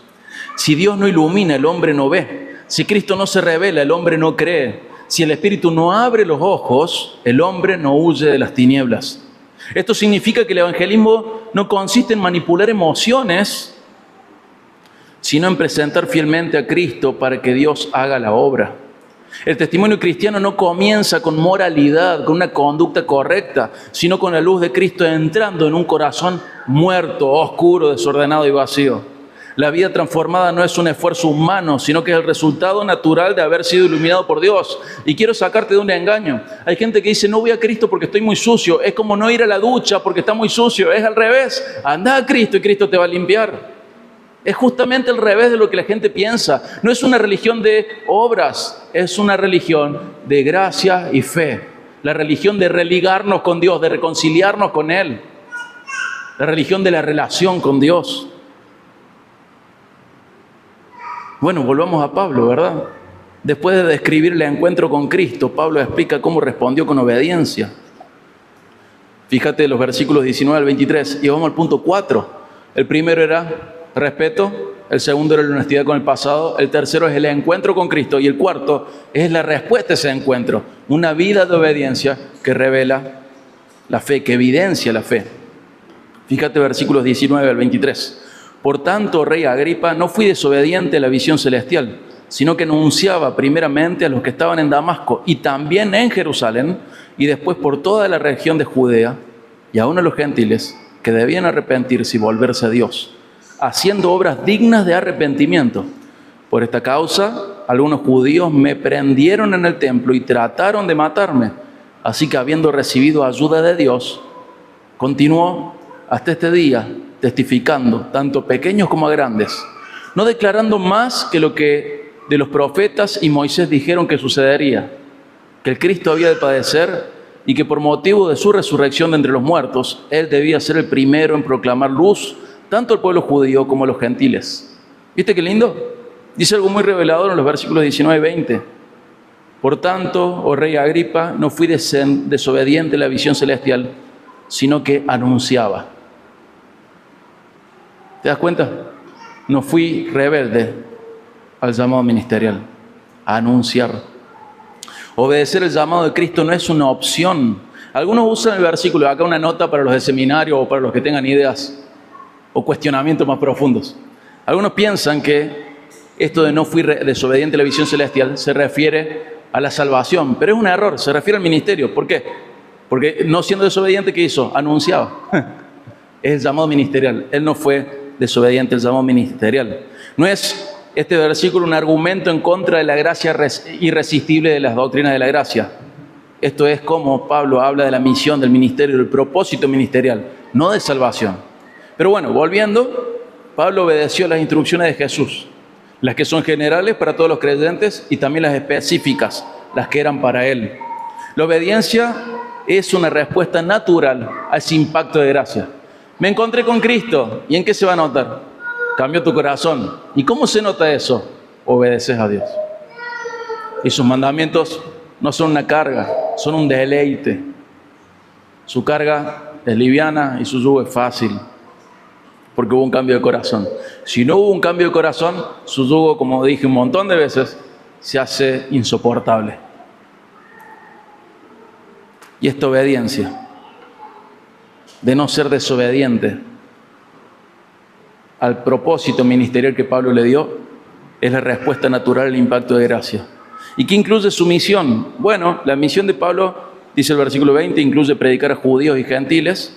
Si Dios no ilumina, el hombre no ve. Si Cristo no se revela, el hombre no cree. Si el Espíritu no abre los ojos, el hombre no huye de las tinieblas. Esto significa que el evangelismo no consiste en manipular emociones, sino en presentar fielmente a Cristo para que Dios haga la obra. El testimonio cristiano no comienza con moralidad, con una conducta correcta, sino con la luz de Cristo entrando en un corazón muerto, oscuro, desordenado y vacío. La vida transformada no es un esfuerzo humano, sino que es el resultado natural de haber sido iluminado por Dios. Y quiero sacarte de un engaño. Hay gente que dice, no voy a Cristo porque estoy muy sucio. Es como no ir a la ducha porque está muy sucio. Es al revés. Anda a Cristo y Cristo te va a limpiar. Es justamente al revés de lo que la gente piensa. No es una religión de obras, es una religión de gracia y fe. La religión de religarnos con Dios, de reconciliarnos con Él. La religión de la relación con Dios. Bueno, volvamos a Pablo, ¿verdad? Después de describir el encuentro con Cristo, Pablo explica cómo respondió con obediencia. Fíjate los versículos 19 al 23 y vamos al punto 4. El primero era respeto, el segundo era la honestidad con el pasado, el tercero es el encuentro con Cristo y el cuarto es la respuesta a ese encuentro. Una vida de obediencia que revela la fe, que evidencia la fe. Fíjate versículos 19 al 23. Por tanto, rey Agripa, no fui desobediente a la visión celestial, sino que anunciaba primeramente a los que estaban en Damasco y también en Jerusalén y después por toda la región de Judea y aún a los gentiles que debían arrepentirse y volverse a Dios, haciendo obras dignas de arrepentimiento. Por esta causa, algunos judíos me prendieron en el templo y trataron de matarme. Así que habiendo recibido ayuda de Dios, continuó hasta este día testificando, tanto pequeños como a grandes, no declarando más que lo que de los profetas y Moisés dijeron que sucedería, que el Cristo había de padecer y que por motivo de su resurrección de entre los muertos, Él debía ser el primero en proclamar luz tanto al pueblo judío como a los gentiles. ¿Viste qué lindo? Dice algo muy revelador en los versículos 19 y 20. Por tanto, oh rey Agripa, no fui desobediente a la visión celestial, sino que anunciaba. ¿Te das cuenta? No fui rebelde al llamado ministerial, a anunciar. Obedecer el llamado de Cristo no es una opción. Algunos usan el versículo, acá una nota para los de seminario o para los que tengan ideas o cuestionamientos más profundos. Algunos piensan que esto de no fui desobediente a la visión celestial se refiere a la salvación, pero es un error, se refiere al ministerio. ¿Por qué? Porque no siendo desobediente, ¿qué hizo? Anunciaba. Es el llamado ministerial. Él no fue desobediente al llamado ministerial. No es este versículo un argumento en contra de la gracia irresistible de las doctrinas de la gracia. Esto es como Pablo habla de la misión del ministerio, del propósito ministerial, no de salvación. Pero bueno, volviendo, Pablo obedeció las instrucciones de Jesús, las que son generales para todos los creyentes y también las específicas, las que eran para él. La obediencia es una respuesta natural a ese impacto de gracia. Me encontré con Cristo. ¿Y en qué se va a notar? Cambió tu corazón. ¿Y cómo se nota eso? Obedeces a Dios. Y sus mandamientos no son una carga, son un deleite. Su carga es liviana y su yugo es fácil, porque hubo un cambio de corazón. Si no hubo un cambio de corazón, su yugo, como dije un montón de veces, se hace insoportable. Y esta obediencia de no ser desobediente al propósito ministerial que Pablo le dio, es la respuesta natural al impacto de gracia. ¿Y qué incluye su misión? Bueno, la misión de Pablo, dice el versículo 20, incluye predicar a judíos y gentiles,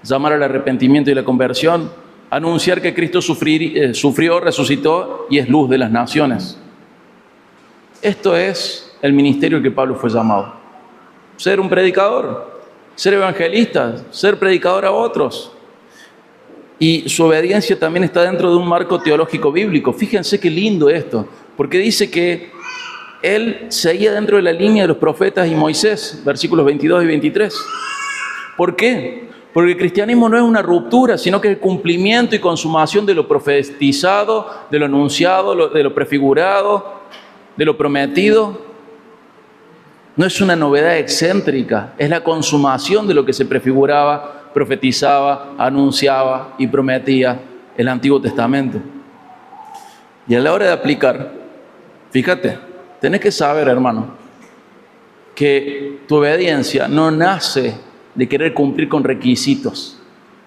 llamar al arrepentimiento y la conversión, anunciar que Cristo sufrió, resucitó y es luz de las naciones. Esto es el ministerio al que Pablo fue llamado. Ser un predicador, ser evangelista, ser predicador a otros. Y su obediencia también está dentro de un marco teológico bíblico. Fíjense qué lindo esto, porque dice que él seguía dentro de la línea de los profetas y Moisés, versículos 22 y 23. ¿Por qué? Porque el cristianismo no es una ruptura, sino que es el cumplimiento y consumación de lo profetizado, de lo anunciado, de lo prefigurado, de lo prometido. No es una novedad excéntrica, es la consumación de lo que se prefiguraba, profetizaba, anunciaba y prometía el Antiguo Testamento. Y a la hora de aplicar, fíjate, tenés que saber, hermano, que tu obediencia no nace de querer cumplir con requisitos,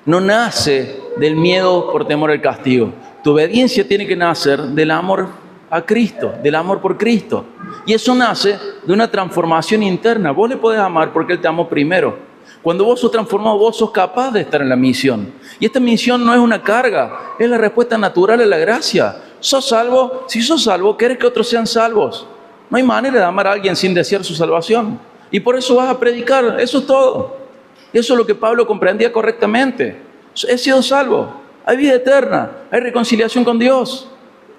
no nace del miedo por temor al castigo. Tu obediencia tiene que nacer del amor a Cristo, del amor por Cristo. Y eso nace de una transformación interna. Vos le podés amar porque Él te amó primero. Cuando vos sos transformado, vos sos capaz de estar en la misión. Y esta misión no es una carga, es la respuesta natural a la gracia. ¿Sos salvo? Si sos salvo, querés que otros sean salvos. No hay manera de amar a alguien sin desear su salvación. Y por eso vas a predicar, eso es todo. Eso es lo que Pablo comprendía correctamente. He sido salvo, hay vida eterna, hay reconciliación con Dios.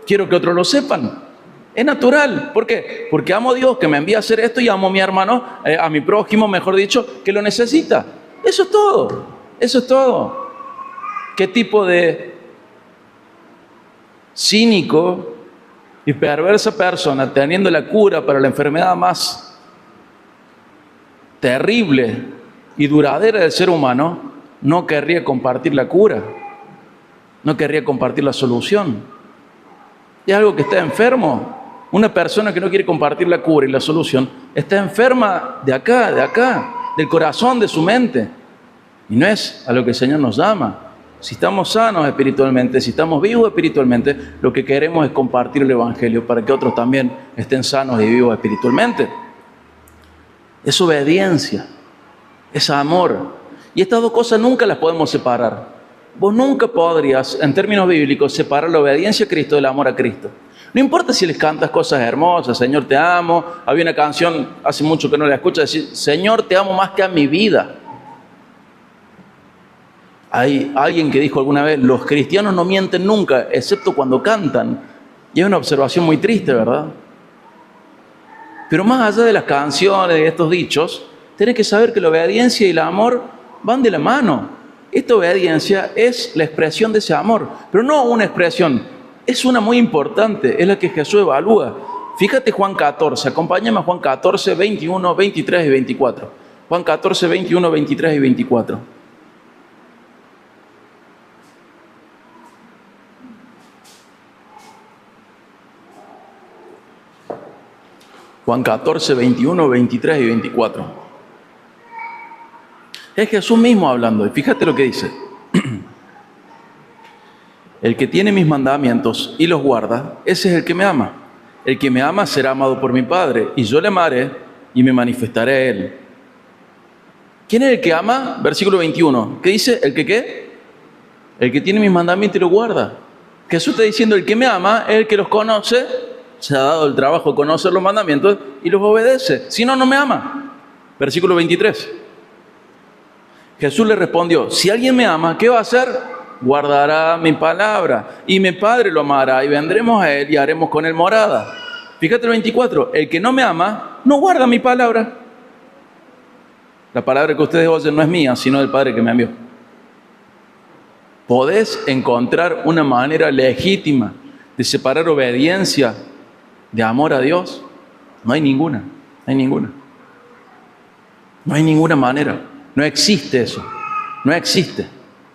Quiero que otros lo sepan. Es natural. ¿Por qué? Porque amo a Dios que me envía a hacer esto y amo a mi hermano, a mi prójimo, mejor dicho, que lo necesita. Eso es todo. Eso es todo. ¿Qué tipo de cínico y perversa persona, teniendo la cura para la enfermedad más terrible y duradera del ser humano, no querría compartir la cura? No querría compartir la solución. Es algo que está enfermo. Una persona que no quiere compartir la cura y la solución está enferma de acá, del corazón, de su mente. Y no es a lo que el Señor nos llama. Si estamos sanos espiritualmente, si estamos vivos espiritualmente, lo que queremos es compartir el Evangelio para que otros también estén sanos y vivos espiritualmente. Es obediencia, es amor. Y estas dos cosas nunca las podemos separar. Vos nunca podrías, en términos bíblicos, separar la obediencia a Cristo del amor a Cristo. No importa si les cantas cosas hermosas, Señor te amo. Había una canción, hace mucho que no la escucho, decir, Señor te amo más que a mi vida. Hay alguien que dijo alguna vez, los cristianos no mienten nunca, excepto cuando cantan. Y es una observación muy triste, ¿verdad? Pero más allá de las canciones, de estos dichos, tenés que saber que la obediencia y el amor van de la mano. Esta obediencia es la expresión de ese amor, pero no una expresión, es una muy importante, es la que Jesús evalúa. Fíjate Juan 14, acompáñame a Juan 14, 21, 23 y 24. Juan 14, 21, 23 y 24. Juan 14, 21, 23 y 24. Es Jesús mismo hablando, y fíjate lo que dice. El que tiene mis mandamientos y los guarda, ese es el que me ama. El que me ama será amado por mi Padre, y yo le amaré y me manifestaré a él. ¿Quién es el que ama? Versículo 21. ¿Qué dice? ¿El que qué? El que tiene mis mandamientos y los guarda. Jesús está diciendo, el que me ama es el que los conoce, se ha dado el trabajo de conocer los mandamientos y los obedece. Si no, no me ama. Versículo 23. Jesús le respondió, si alguien me ama, ¿qué va a hacer? Guardará mi palabra y mi Padre lo amará y vendremos a él y haremos con él morada. Fíjate el 24, el que no me ama, no guarda mi palabra. La palabra que ustedes oyen no es mía, sino del Padre que me envió. ¿Podés encontrar una manera legítima de separar obediencia de amor a Dios? No hay ninguna, no hay ninguna. No hay ninguna manera. No existe eso. No existe.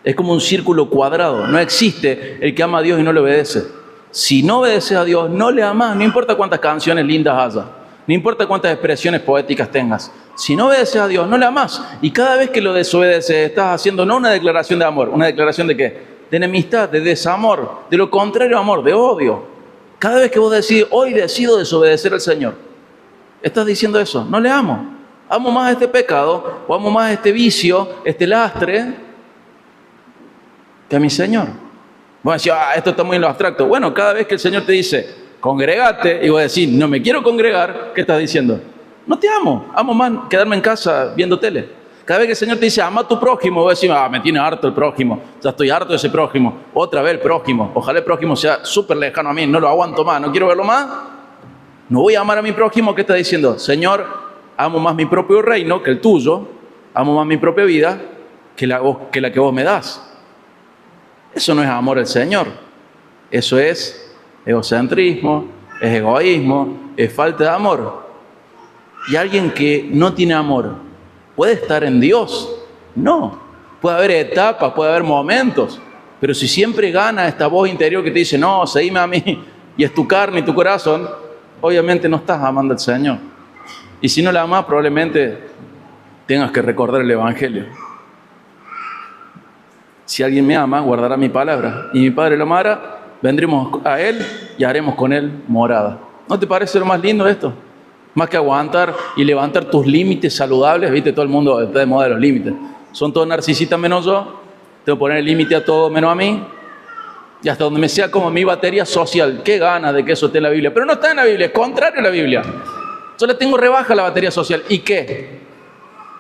Es como un círculo cuadrado. No existe el que ama a Dios y no le obedece. Si no obedeces a Dios, no le amas. No importa cuántas canciones lindas haya. No importa cuántas expresiones poéticas tengas. Si no obedeces a Dios, no le amas. Y cada vez que lo desobedeces, estás haciendo no una declaración de amor. ¿Una declaración de qué? De enemistad, de desamor. De lo contrario a amor, de odio. Cada vez que vos decís, hoy decido desobedecer al Señor, estás diciendo eso. No le amo. Amo más este pecado, o amo más este vicio, este lastre, que a mi Señor. Bueno, decir, esto está muy en lo abstracto. Bueno, cada vez que el Señor te dice, congregate, y vos decís, no me quiero congregar, ¿qué estás diciendo? No te amo, amo más quedarme en casa viendo tele. Cada vez que el Señor te dice, ama a tu prójimo, vos decís, me tiene harto el prójimo, ya estoy harto de ese prójimo, otra vez el prójimo, ojalá el prójimo sea súper lejano a mí, no lo aguanto más, no quiero verlo más, no voy a amar a mi prójimo. ¿Qué está diciendo? Señor, amo más mi propio reino que el tuyo, amo más mi propia vida que la que vos me das. Eso no es amor al Señor, eso es egocentrismo, es egoísmo, es falta de amor. Y alguien que no tiene amor, ¿puede estar en Dios? No. Puede haber etapas, puede haber momentos, pero si siempre gana esta voz interior que te dice, no, seguime a mí, y es tu carne y tu corazón, obviamente no estás amando al Señor. Y si no la amas, probablemente tengas que recordar el Evangelio. Si alguien me ama, guardará mi palabra, y mi Padre lo amará, vendremos a Él y haremos con Él morada. ¿No te parece lo más lindo esto? Más que aguantar y levantar tus límites saludables, viste, todo el mundo está de moda de los límites. Son todos narcisistas menos yo, tengo que poner el límite a todo menos a mí, y hasta donde me sea como mi batería social. Qué ganas de que eso esté en la Biblia, pero no está en la Biblia, es contrario a la Biblia. Yo le tengo rebaja la batería social. ¿Y qué?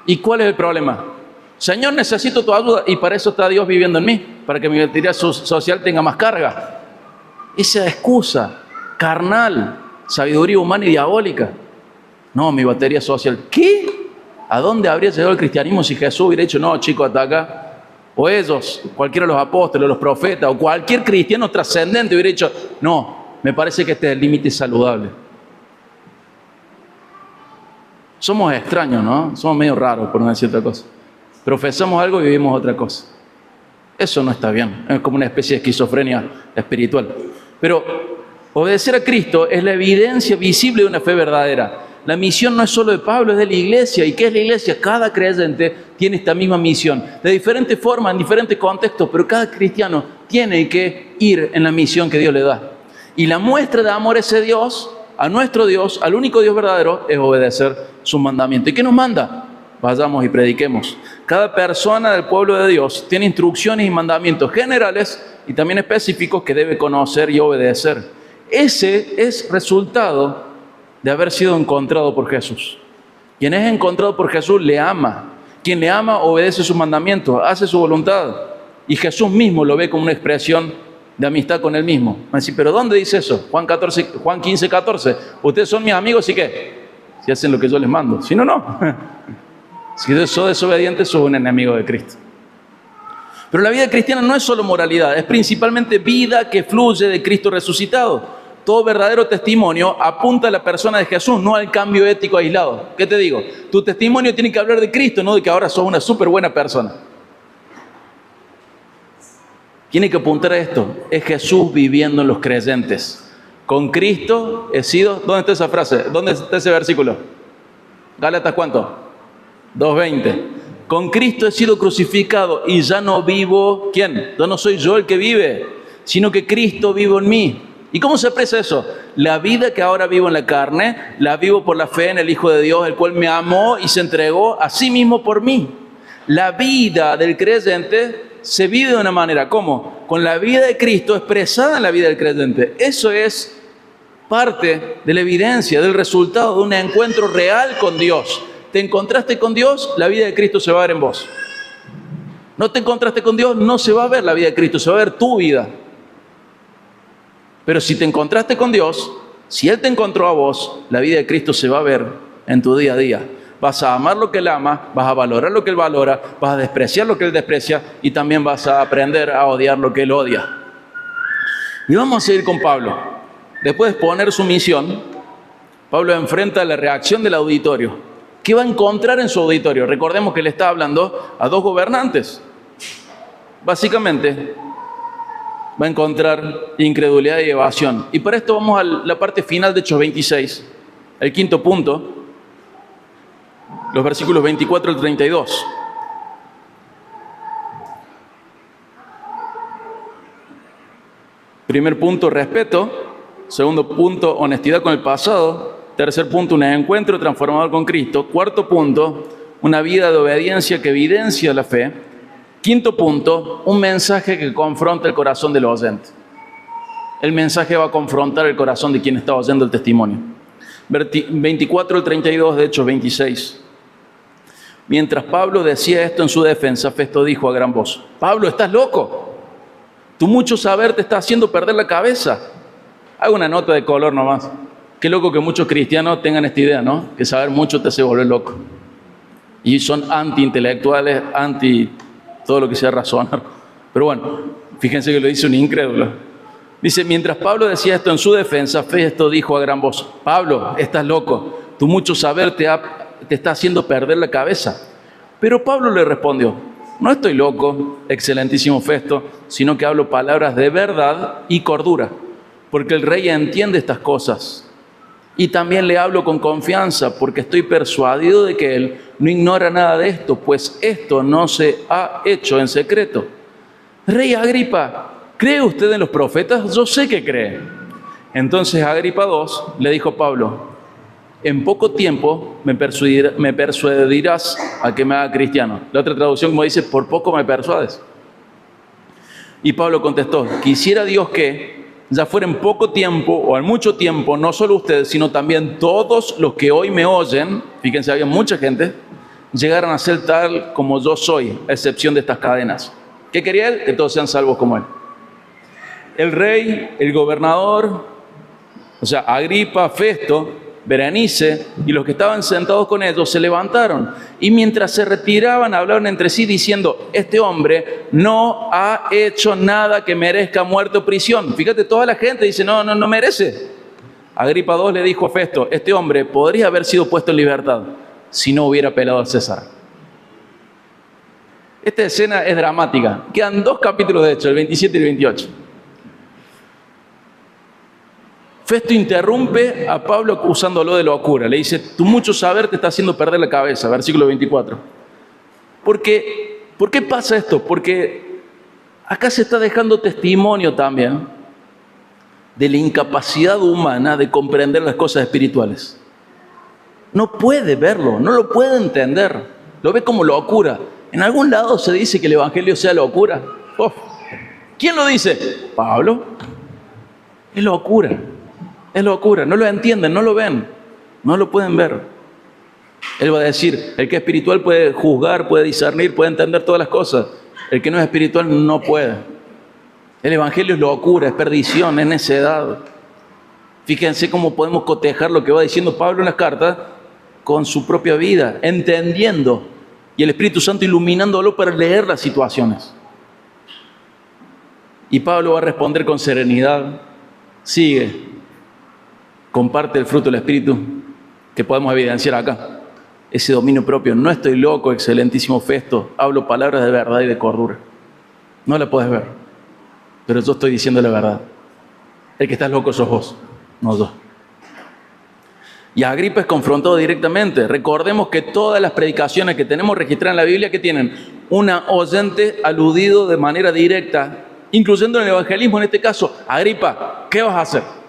¿Y cuál es el problema? Señor, necesito tu ayuda, y para eso está Dios viviendo en mí, para que mi batería social tenga más carga. Esa excusa carnal, sabiduría humana y diabólica. No, mi batería social. ¿Qué? ¿A dónde habría llegado el cristianismo si Jesús hubiera dicho, no, chicos, hasta acá? O ellos, cualquiera de los apóstoles, los profetas, o cualquier cristiano trascendente hubiera dicho, no, me parece que este es el límite saludable. Somos extraños, ¿no? Somos medio raros, por no decir otra cosa. Profesamos algo y vivimos otra cosa. Eso no está bien. Es como una especie de esquizofrenia espiritual. Pero obedecer a Cristo es la evidencia visible de una fe verdadera. La misión no es solo de Pablo, es de la iglesia. ¿Y qué es la iglesia? Cada creyente tiene esta misma misión. De diferentes formas, en diferentes contextos, pero cada cristiano tiene que ir en la misión que Dios le da. Y la muestra de amor a ese Dios, a nuestro Dios, al único Dios verdadero, es obedecer sus mandamientos. ¿Y qué nos manda? Vayamos y prediquemos. Cada persona del pueblo de Dios tiene instrucciones y mandamientos generales y también específicos que debe conocer y obedecer. Ese es resultado de haber sido encontrado por Jesús. Quien es encontrado por Jesús le ama. Quien le ama obedece sus mandamientos, hace su voluntad. Y Jesús mismo lo ve como una expresión de amistad con Él mismo. Va a decir, ¿pero dónde dice eso? Juan 15, 14. Ustedes son mis amigos, ¿y qué? Si hacen lo que yo les mando. Si no, no. Si sos desobediente, sos un enemigo de Cristo. Pero la vida cristiana no es solo moralidad, es principalmente vida que fluye de Cristo resucitado. Todo verdadero testimonio apunta a la persona de Jesús, no al cambio ético aislado. ¿Qué te digo? Tu testimonio tiene que hablar de Cristo, no de que ahora sos una súper buena persona. Tiene que apuntar a esto. Es Jesús viviendo en los creyentes. Con Cristo he sido... ¿Dónde está esa frase? ¿Dónde está ese versículo? ¿Gálatas cuánto? 2:20. Con Cristo he sido crucificado y ya no vivo... ¿Quién? Ya no soy yo el que vive, sino que Cristo vive en mí. ¿Y cómo se expresa eso? La vida que ahora vivo en la carne, la vivo por la fe en el Hijo de Dios, el cual me amó y se entregó a sí mismo por mí. La vida del creyente se vive de una manera, ¿cómo? Con la vida de Cristo expresada en la vida del creyente. Eso es parte de la evidencia, del resultado de un encuentro real con Dios. ¿Te encontraste con Dios? La vida de Cristo se va a ver en vos. ¿No te encontraste con Dios? No se va a ver la vida de Cristo, se va a ver tu vida. Pero si te encontraste con Dios, si Él te encontró a vos, la vida de Cristo se va a ver en tu día a día. Vas a amar lo que Él ama, vas a valorar lo que Él valora, vas a despreciar lo que Él desprecia y también vas a aprender a odiar lo que Él odia. Y vamos a seguir con Pablo. Después de exponer su misión, Pablo enfrenta la reacción del auditorio. ¿Qué va a encontrar en su auditorio? Recordemos que le está hablando a dos gobernantes. Básicamente, va a encontrar incredulidad y evasión. Y para esto vamos a la parte final de Hechos 26, el quinto punto, los versículos 24 al 32. Primer punto, respeto. Segundo punto, honestidad con el pasado. Tercer punto, un encuentro transformador con Cristo. Cuarto punto, una vida de obediencia que evidencia la fe. Quinto punto, un mensaje que confronta el corazón del oyente. el mensaje va a confrontar el corazón de quien está oyendo el testimonio. 24 al 32 de Hechos 26. Mientras Pablo decía esto en su defensa, Festo dijo a gran voz: Pablo, ¿estás loco? Tu mucho saber te está haciendo perder la cabeza. Hago una nota de color nomás. Qué loco que muchos cristianos tengan esta idea, ¿no? Que saber mucho te hace volver loco. Y son anti-intelectuales, anti todo lo que sea razonar. Pero bueno, fíjense que lo dice un incrédulo. Dice, mientras Pablo decía esto en su defensa, Festo dijo a gran voz: Pablo, estás loco. Tu mucho saber te está haciendo perder la cabeza. Pero Pablo le respondió: no estoy loco, excelentísimo Festo, sino que hablo palabras de verdad y cordura, porque el rey entiende estas cosas. Y también le hablo con confianza, porque estoy persuadido de que él no ignora nada de esto, pues esto no se ha hecho en secreto. Rey Agripa, ¿cree usted en los profetas? Yo sé que cree. Entonces Agripa II le dijo a Pablo: en poco tiempo me persuadirás a que me haga cristiano. La otra traducción como dice: por poco me persuades. Y Pablo contestó: quisiera Dios que ya fuera en poco tiempo o en mucho tiempo, no solo ustedes, sino también todos los que hoy me oyen, fíjense, había mucha gente, llegaran a ser tal como yo soy, a excepción de estas cadenas. ¿Qué quería él? Que todos sean salvos como él. El rey, el gobernador, o sea, Agripa, Festo, Berenice y los que estaban sentados con ellos se levantaron y mientras se retiraban hablaron entre sí diciendo: este hombre no ha hecho nada que merezca muerte o prisión. Fíjate, toda la gente dice: no merece. Agripa II le dijo a Festo: este hombre podría haber sido puesto en libertad si no hubiera apelado a César. Esta escena es dramática. Quedan 2 capítulos de Hechos, el 27 y el 28. Festo interrumpe a Pablo acusándolo de locura. Le dice: tu mucho saber te está haciendo perder la cabeza. Versículo 24. ¿Por qué pasa esto? Porque acá se está dejando testimonio también de la incapacidad humana de comprender las cosas espirituales. No puede verlo, no lo puede entender. Lo ve como locura. ¿En algún lado se dice que el evangelio sea locura? Oh. ¿Quién lo dice? Pablo. Es locura. Es locura, no lo entienden, no lo ven, no lo pueden ver. Él va a decir: el que es espiritual puede juzgar, puede discernir, puede entender todas las cosas. El que no es espiritual no puede. El evangelio es locura, es perdición, es necedad. Fíjense cómo podemos cotejar lo que va diciendo Pablo en las cartas con su propia vida, entendiendo y el Espíritu Santo iluminándolo para leer las situaciones. Y Pablo va a responder con serenidad: sigue. Comparte el fruto del Espíritu que podemos evidenciar acá. Ese dominio propio. No estoy loco, excelentísimo Festo. Hablo palabras de verdad y de cordura. No la puedes ver, pero yo estoy diciendo la verdad. El que estás loco sos vos, no yo. Y Agripa es confrontado directamente. Recordemos que todas las predicaciones que tenemos registradas en la Biblia, que tienen una oyente aludido de manera directa, incluyendo en el evangelismo, en este caso: Agripa, ¿qué vas a hacer?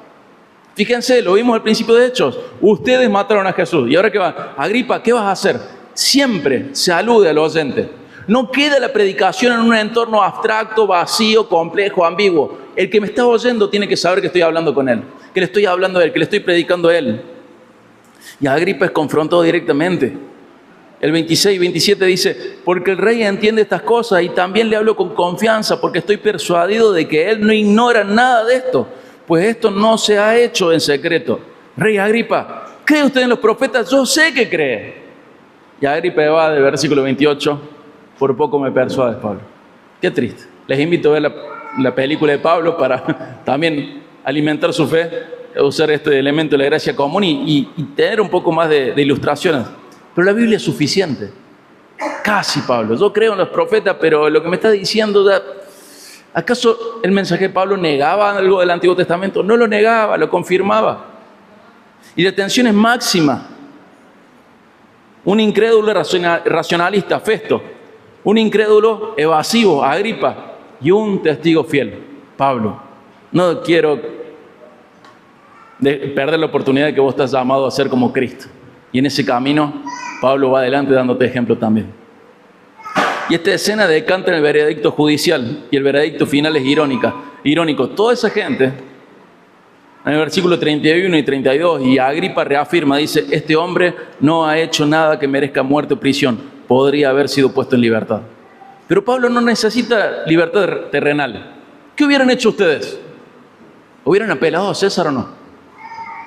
Fíjense, lo vimos al principio de Hechos. Ustedes mataron a Jesús. ¿Y ahora qué va? Agripa, ¿qué vas a hacer? Siempre se alude al oyente. No queda la predicación en un entorno abstracto, vacío, complejo, ambiguo. El que me está oyendo tiene que saber que estoy hablando con él, que le estoy hablando a él, que le estoy predicando a él. Y Agripa es confrontado directamente. El 26 y 27 dice: porque el rey entiende estas cosas y también le hablo con confianza, porque estoy persuadido de que él no ignora nada de esto, pues esto no se ha hecho en secreto. Rey Agripa, ¿cree usted en los profetas? Yo sé que cree. Y Agripa va del versículo 28: por poco me persuades, Pablo. Qué triste. Les invito a ver la película de Pablo para también alimentar su fe, usar este elemento de la gracia común y tener un poco más de ilustraciones. Pero la Biblia es suficiente. Casi, Pablo. Yo creo en los profetas, pero lo que me está diciendo... ¿Acaso el mensaje de Pablo negaba algo del Antiguo Testamento? No lo negaba, lo confirmaba. Y la tensión es máxima. Un incrédulo racionalista, Festo. Un incrédulo evasivo, Agripa. Y un testigo fiel, Pablo. No quiero perder la oportunidad de que vos estás llamado a ser como Cristo. Y en ese camino, Pablo va adelante dándote ejemplo también. Y esta escena decanta en el veredicto judicial y el veredicto final es irónico. Toda esa gente En el versículo 31 y 32, y Agripa reafirma, dice, este hombre no ha hecho nada que merezca muerte o prisión, podría haber sido puesto en libertad. Pero Pablo no necesita libertad terrenal. ¿Qué hubieran hecho ustedes? ¿Hubieran apelado a César o no?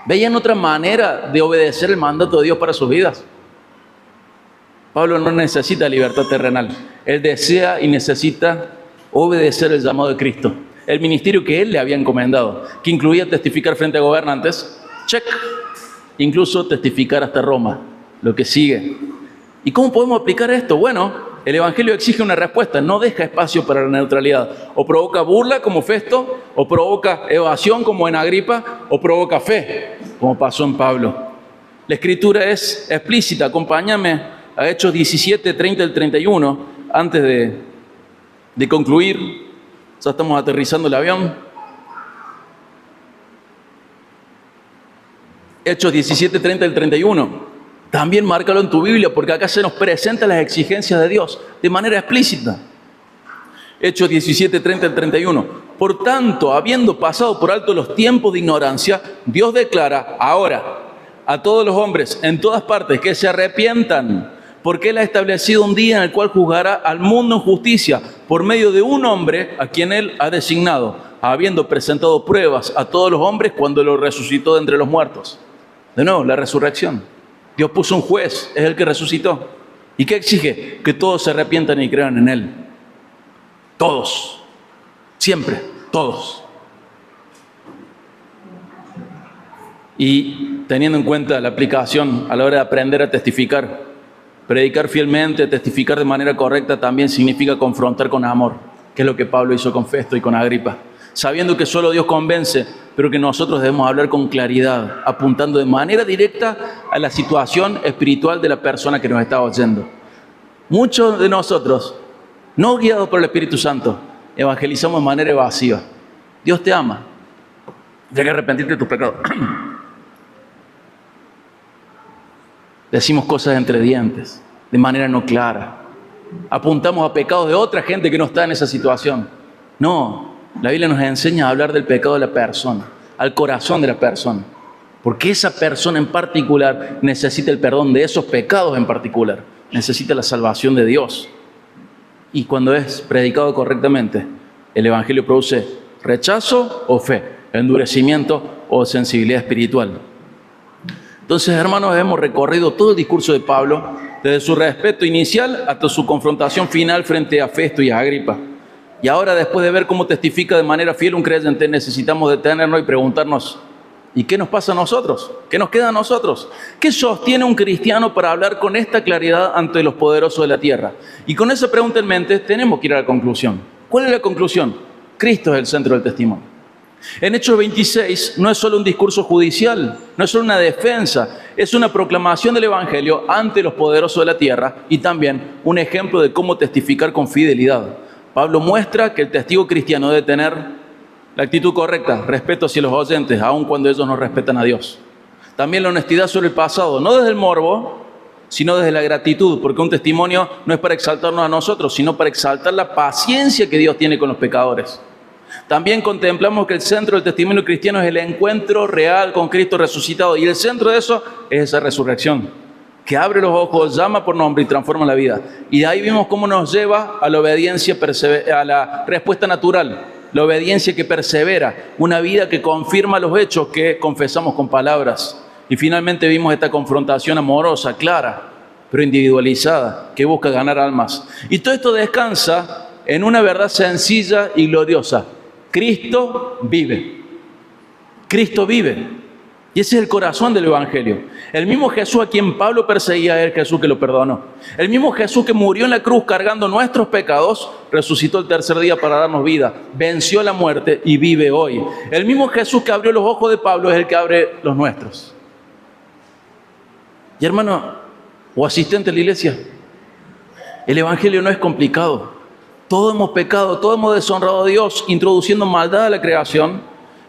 ¿Veían otra manera de obedecer el mandato de Dios para sus vidas? Pablo no necesita libertad terrenal. Él desea y necesita obedecer el llamado de Cristo. El ministerio que él le había encomendado, que incluía testificar frente a gobernantes, check, incluso testificar hasta Roma, lo que sigue. ¿Y cómo podemos aplicar esto? Bueno, el Evangelio exige una respuesta, no deja espacio para la neutralidad. O provoca burla como Festo, o provoca evasión como en Agripa, o provoca fe, como pasó en Pablo. La Escritura es explícita, acompáñame a Hechos 17, 30 al 31, antes de concluir. Ya estamos aterrizando el avión. Hechos 17, 30 al 31. También márcalo en tu Biblia, porque acá se nos presentan las exigencias de Dios de manera explícita. Hechos 17, 30 al 31. Por tanto, habiendo pasado por alto los tiempos de ignorancia, Dios declara ahora a todos los hombres en todas partes que se arrepientan, porque Él ha establecido un día en el cual juzgará al mundo en justicia por medio de un hombre a quien Él ha designado, habiendo presentado pruebas a todos los hombres cuando lo resucitó de entre los muertos. De nuevo, la resurrección. Dios puso un juez, es el que resucitó. ¿Y qué exige? Que todos se arrepientan y crean en Él. Todos. Siempre. Todos. Y teniendo en cuenta la aplicación a la hora de aprender a testificar, predicar fielmente, testificar de manera correcta también significa confrontar con amor, que es lo que Pablo hizo con Festo y con Agripa. Sabiendo que solo Dios convence, pero que nosotros debemos hablar con claridad, apuntando de manera directa a la situación espiritual de la persona que nos está oyendo. Muchos de nosotros, no guiados por el Espíritu Santo, evangelizamos de manera evasiva. Dios te ama. Tienes que arrepentirte de tus pecados. Decimos cosas entre dientes, de manera no clara. Apuntamos a pecados de otra gente que no está en esa situación. No, la Biblia nos enseña a hablar del pecado de la persona, al corazón de la persona. Porque esa persona en particular necesita el perdón de esos pecados en particular. Necesita la salvación de Dios. Y cuando es predicado correctamente, el Evangelio produce rechazo o fe, endurecimiento o sensibilidad espiritual. Entonces, hermanos, hemos recorrido todo el discurso de Pablo, desde su respeto inicial hasta su confrontación final frente a Festo y a Agripa. Y ahora, después de ver cómo testifica de manera fiel un creyente, necesitamos detenernos y preguntarnos, ¿y qué nos pasa a nosotros? ¿Qué nos queda a nosotros? ¿Qué sostiene un cristiano para hablar con esta claridad ante los poderosos de la tierra? Y con esa pregunta en mente, tenemos que ir a la conclusión. ¿Cuál es la conclusión? Cristo es el centro del testimonio. En Hechos 26 no es solo un discurso judicial, no es solo una defensa, es una proclamación del Evangelio ante los poderosos de la tierra y también un ejemplo de cómo testificar con fidelidad. Pablo muestra que el testigo cristiano debe tener la actitud correcta, respeto hacia los oyentes, aun cuando ellos no respetan a Dios. También la honestidad sobre el pasado, no desde el morbo, sino desde la gratitud, porque un testimonio no es para exaltarnos a nosotros, sino para exaltar la paciencia que Dios tiene con los pecadores. También contemplamos que el centro del testimonio cristiano es el encuentro real con Cristo resucitado. Y el centro de eso es esa resurrección, que abre los ojos, llama por nombre y transforma la vida. Y de ahí vimos cómo nos lleva a la obediencia, a la respuesta natural, la obediencia que persevera, una vida que confirma los hechos que confesamos con palabras. Y finalmente vimos esta confrontación amorosa, clara, pero individualizada, que busca ganar almas. Y todo esto descansa en una verdad sencilla y gloriosa. Cristo vive. Cristo vive. Y ese es el corazón del Evangelio. El mismo Jesús a quien Pablo perseguía es el Jesús que lo perdonó. El mismo Jesús que murió en la cruz cargando nuestros pecados, resucitó el tercer día para darnos vida, venció la muerte y vive hoy. El mismo Jesús que abrió los ojos de Pablo es el que abre los nuestros. Y hermano, o asistente de la iglesia, el Evangelio no es complicado. Todos hemos pecado, todos hemos deshonrado a Dios, introduciendo maldad a la creación,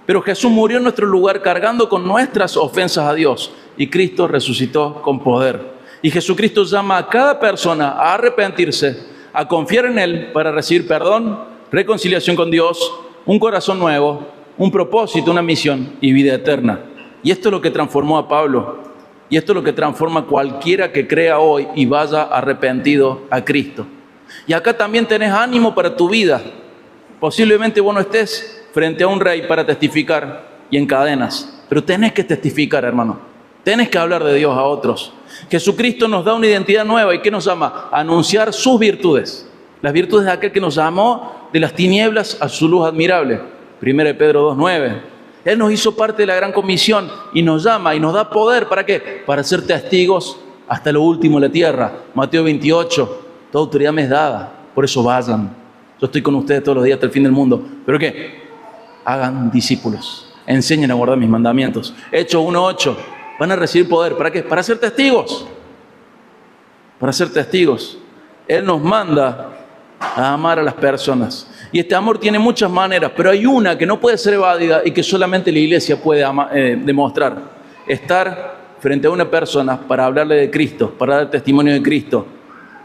pero Jesús murió en nuestro lugar cargando con nuestras ofensas a Dios y Cristo resucitó con poder. Y Jesucristo llama a cada persona a arrepentirse, a confiar en Él para recibir perdón, reconciliación con Dios, un corazón nuevo, un propósito, una misión y vida eterna. Y esto es lo que transformó a Pablo. Y esto es lo que transforma a cualquiera que crea hoy y vaya arrepentido a Cristo. Y acá también tenés ánimo para tu vida. Posiblemente vos no estés frente a un rey para testificar y en cadenas, pero tenés que testificar, hermano. Tenés que hablar de Dios a otros. Jesucristo nos da una identidad nueva. ¿Y qué nos llama? A anunciar sus virtudes. Las virtudes de aquel que nos llamó de las tinieblas a su luz admirable. 1 Pedro 2:9. Él nos hizo parte de la gran comisión y nos llama y nos da poder. ¿Para qué? Para ser testigos hasta lo último de la tierra. Mateo 28. Toda autoridad me es dada. Por eso vayan. Yo estoy con ustedes todos los días hasta el fin del mundo. ¿Pero qué? Hagan discípulos. Enseñen a guardar mis mandamientos. Hechos 1:8. Van a recibir poder. ¿Para qué? Para ser testigos. Para ser testigos. Él nos manda a amar a las personas. Y este amor tiene muchas maneras, pero hay una que no puede ser evadida y que solamente la iglesia puede demostrar. Estar frente a una persona para hablarle de Cristo, para dar testimonio de Cristo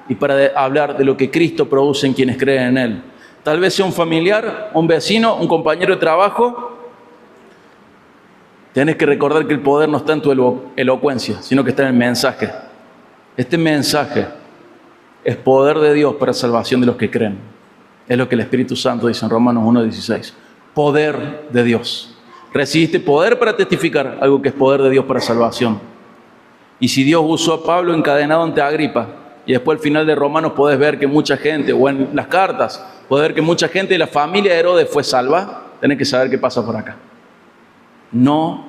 y para hablar de lo que Cristo produce en quienes creen en Él. Tal vez sea un familiar, un vecino, un compañero de trabajo. Tienes que recordar que el poder no está en tu elocuencia, sino que está en el mensaje. Este mensaje es poder de Dios para salvación de los que creen. Es lo que el Espíritu Santo dice en Romanos 1:16. Poder de Dios. Recibiste poder para testificar algo que es poder de Dios para salvación. Y si Dios usó a Pablo encadenado ante Agripa, y después al final de Romanos podés ver que mucha gente, o en las cartas, podés ver que mucha gente de la familia de Herodes fue salva, tenés que saber qué pasa por acá. No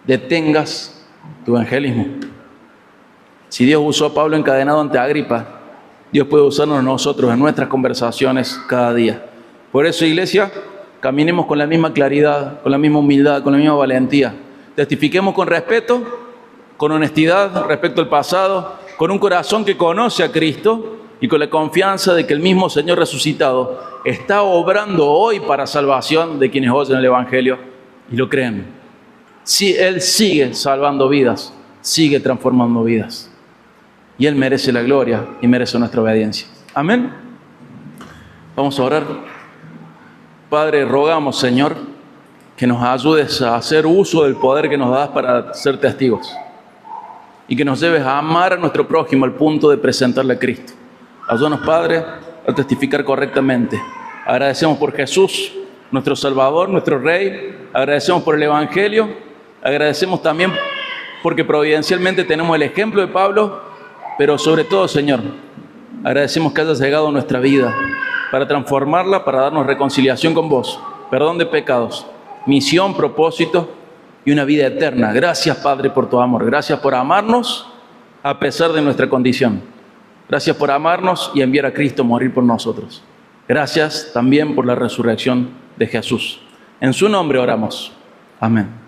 detengas tu evangelismo. Si Dios usó a Pablo encadenado ante Agripa, Dios puede usarnos a nosotros en nuestras conversaciones cada día. Por eso, iglesia, caminemos con la misma claridad, con la misma humildad, con la misma valentía. Testifiquemos con respeto, con honestidad respecto al pasado, con un corazón que conoce a Cristo y con la confianza de que el mismo Señor resucitado está obrando hoy para salvación de quienes oyen el Evangelio y lo creen. Si Él sigue salvando vidas, sigue transformando vidas. Y Él merece la gloria y merece nuestra obediencia. Amén. Vamos a orar. Padre, rogamos, Señor, que nos ayudes a hacer uso del poder que nos das para ser testigos. Y que nos lleves a amar a nuestro prójimo al punto de presentarle a Cristo. Ayúdanos, Padre, a testificar correctamente. Agradecemos por Jesús, nuestro Salvador, nuestro Rey. Agradecemos por el Evangelio. Agradecemos también porque providencialmente tenemos el ejemplo de Pablo. Pero sobre todo, Señor, agradecemos que hayas llegado a nuestra vida para transformarla, para darnos reconciliación con vos, perdón de pecados, misión, propósito y una vida eterna. Gracias, Padre, por tu amor. Gracias por amarnos a pesar de nuestra condición. Gracias por amarnos y enviar a Cristo a morir por nosotros. Gracias también por la resurrección de Jesús. En su nombre oramos. Amén.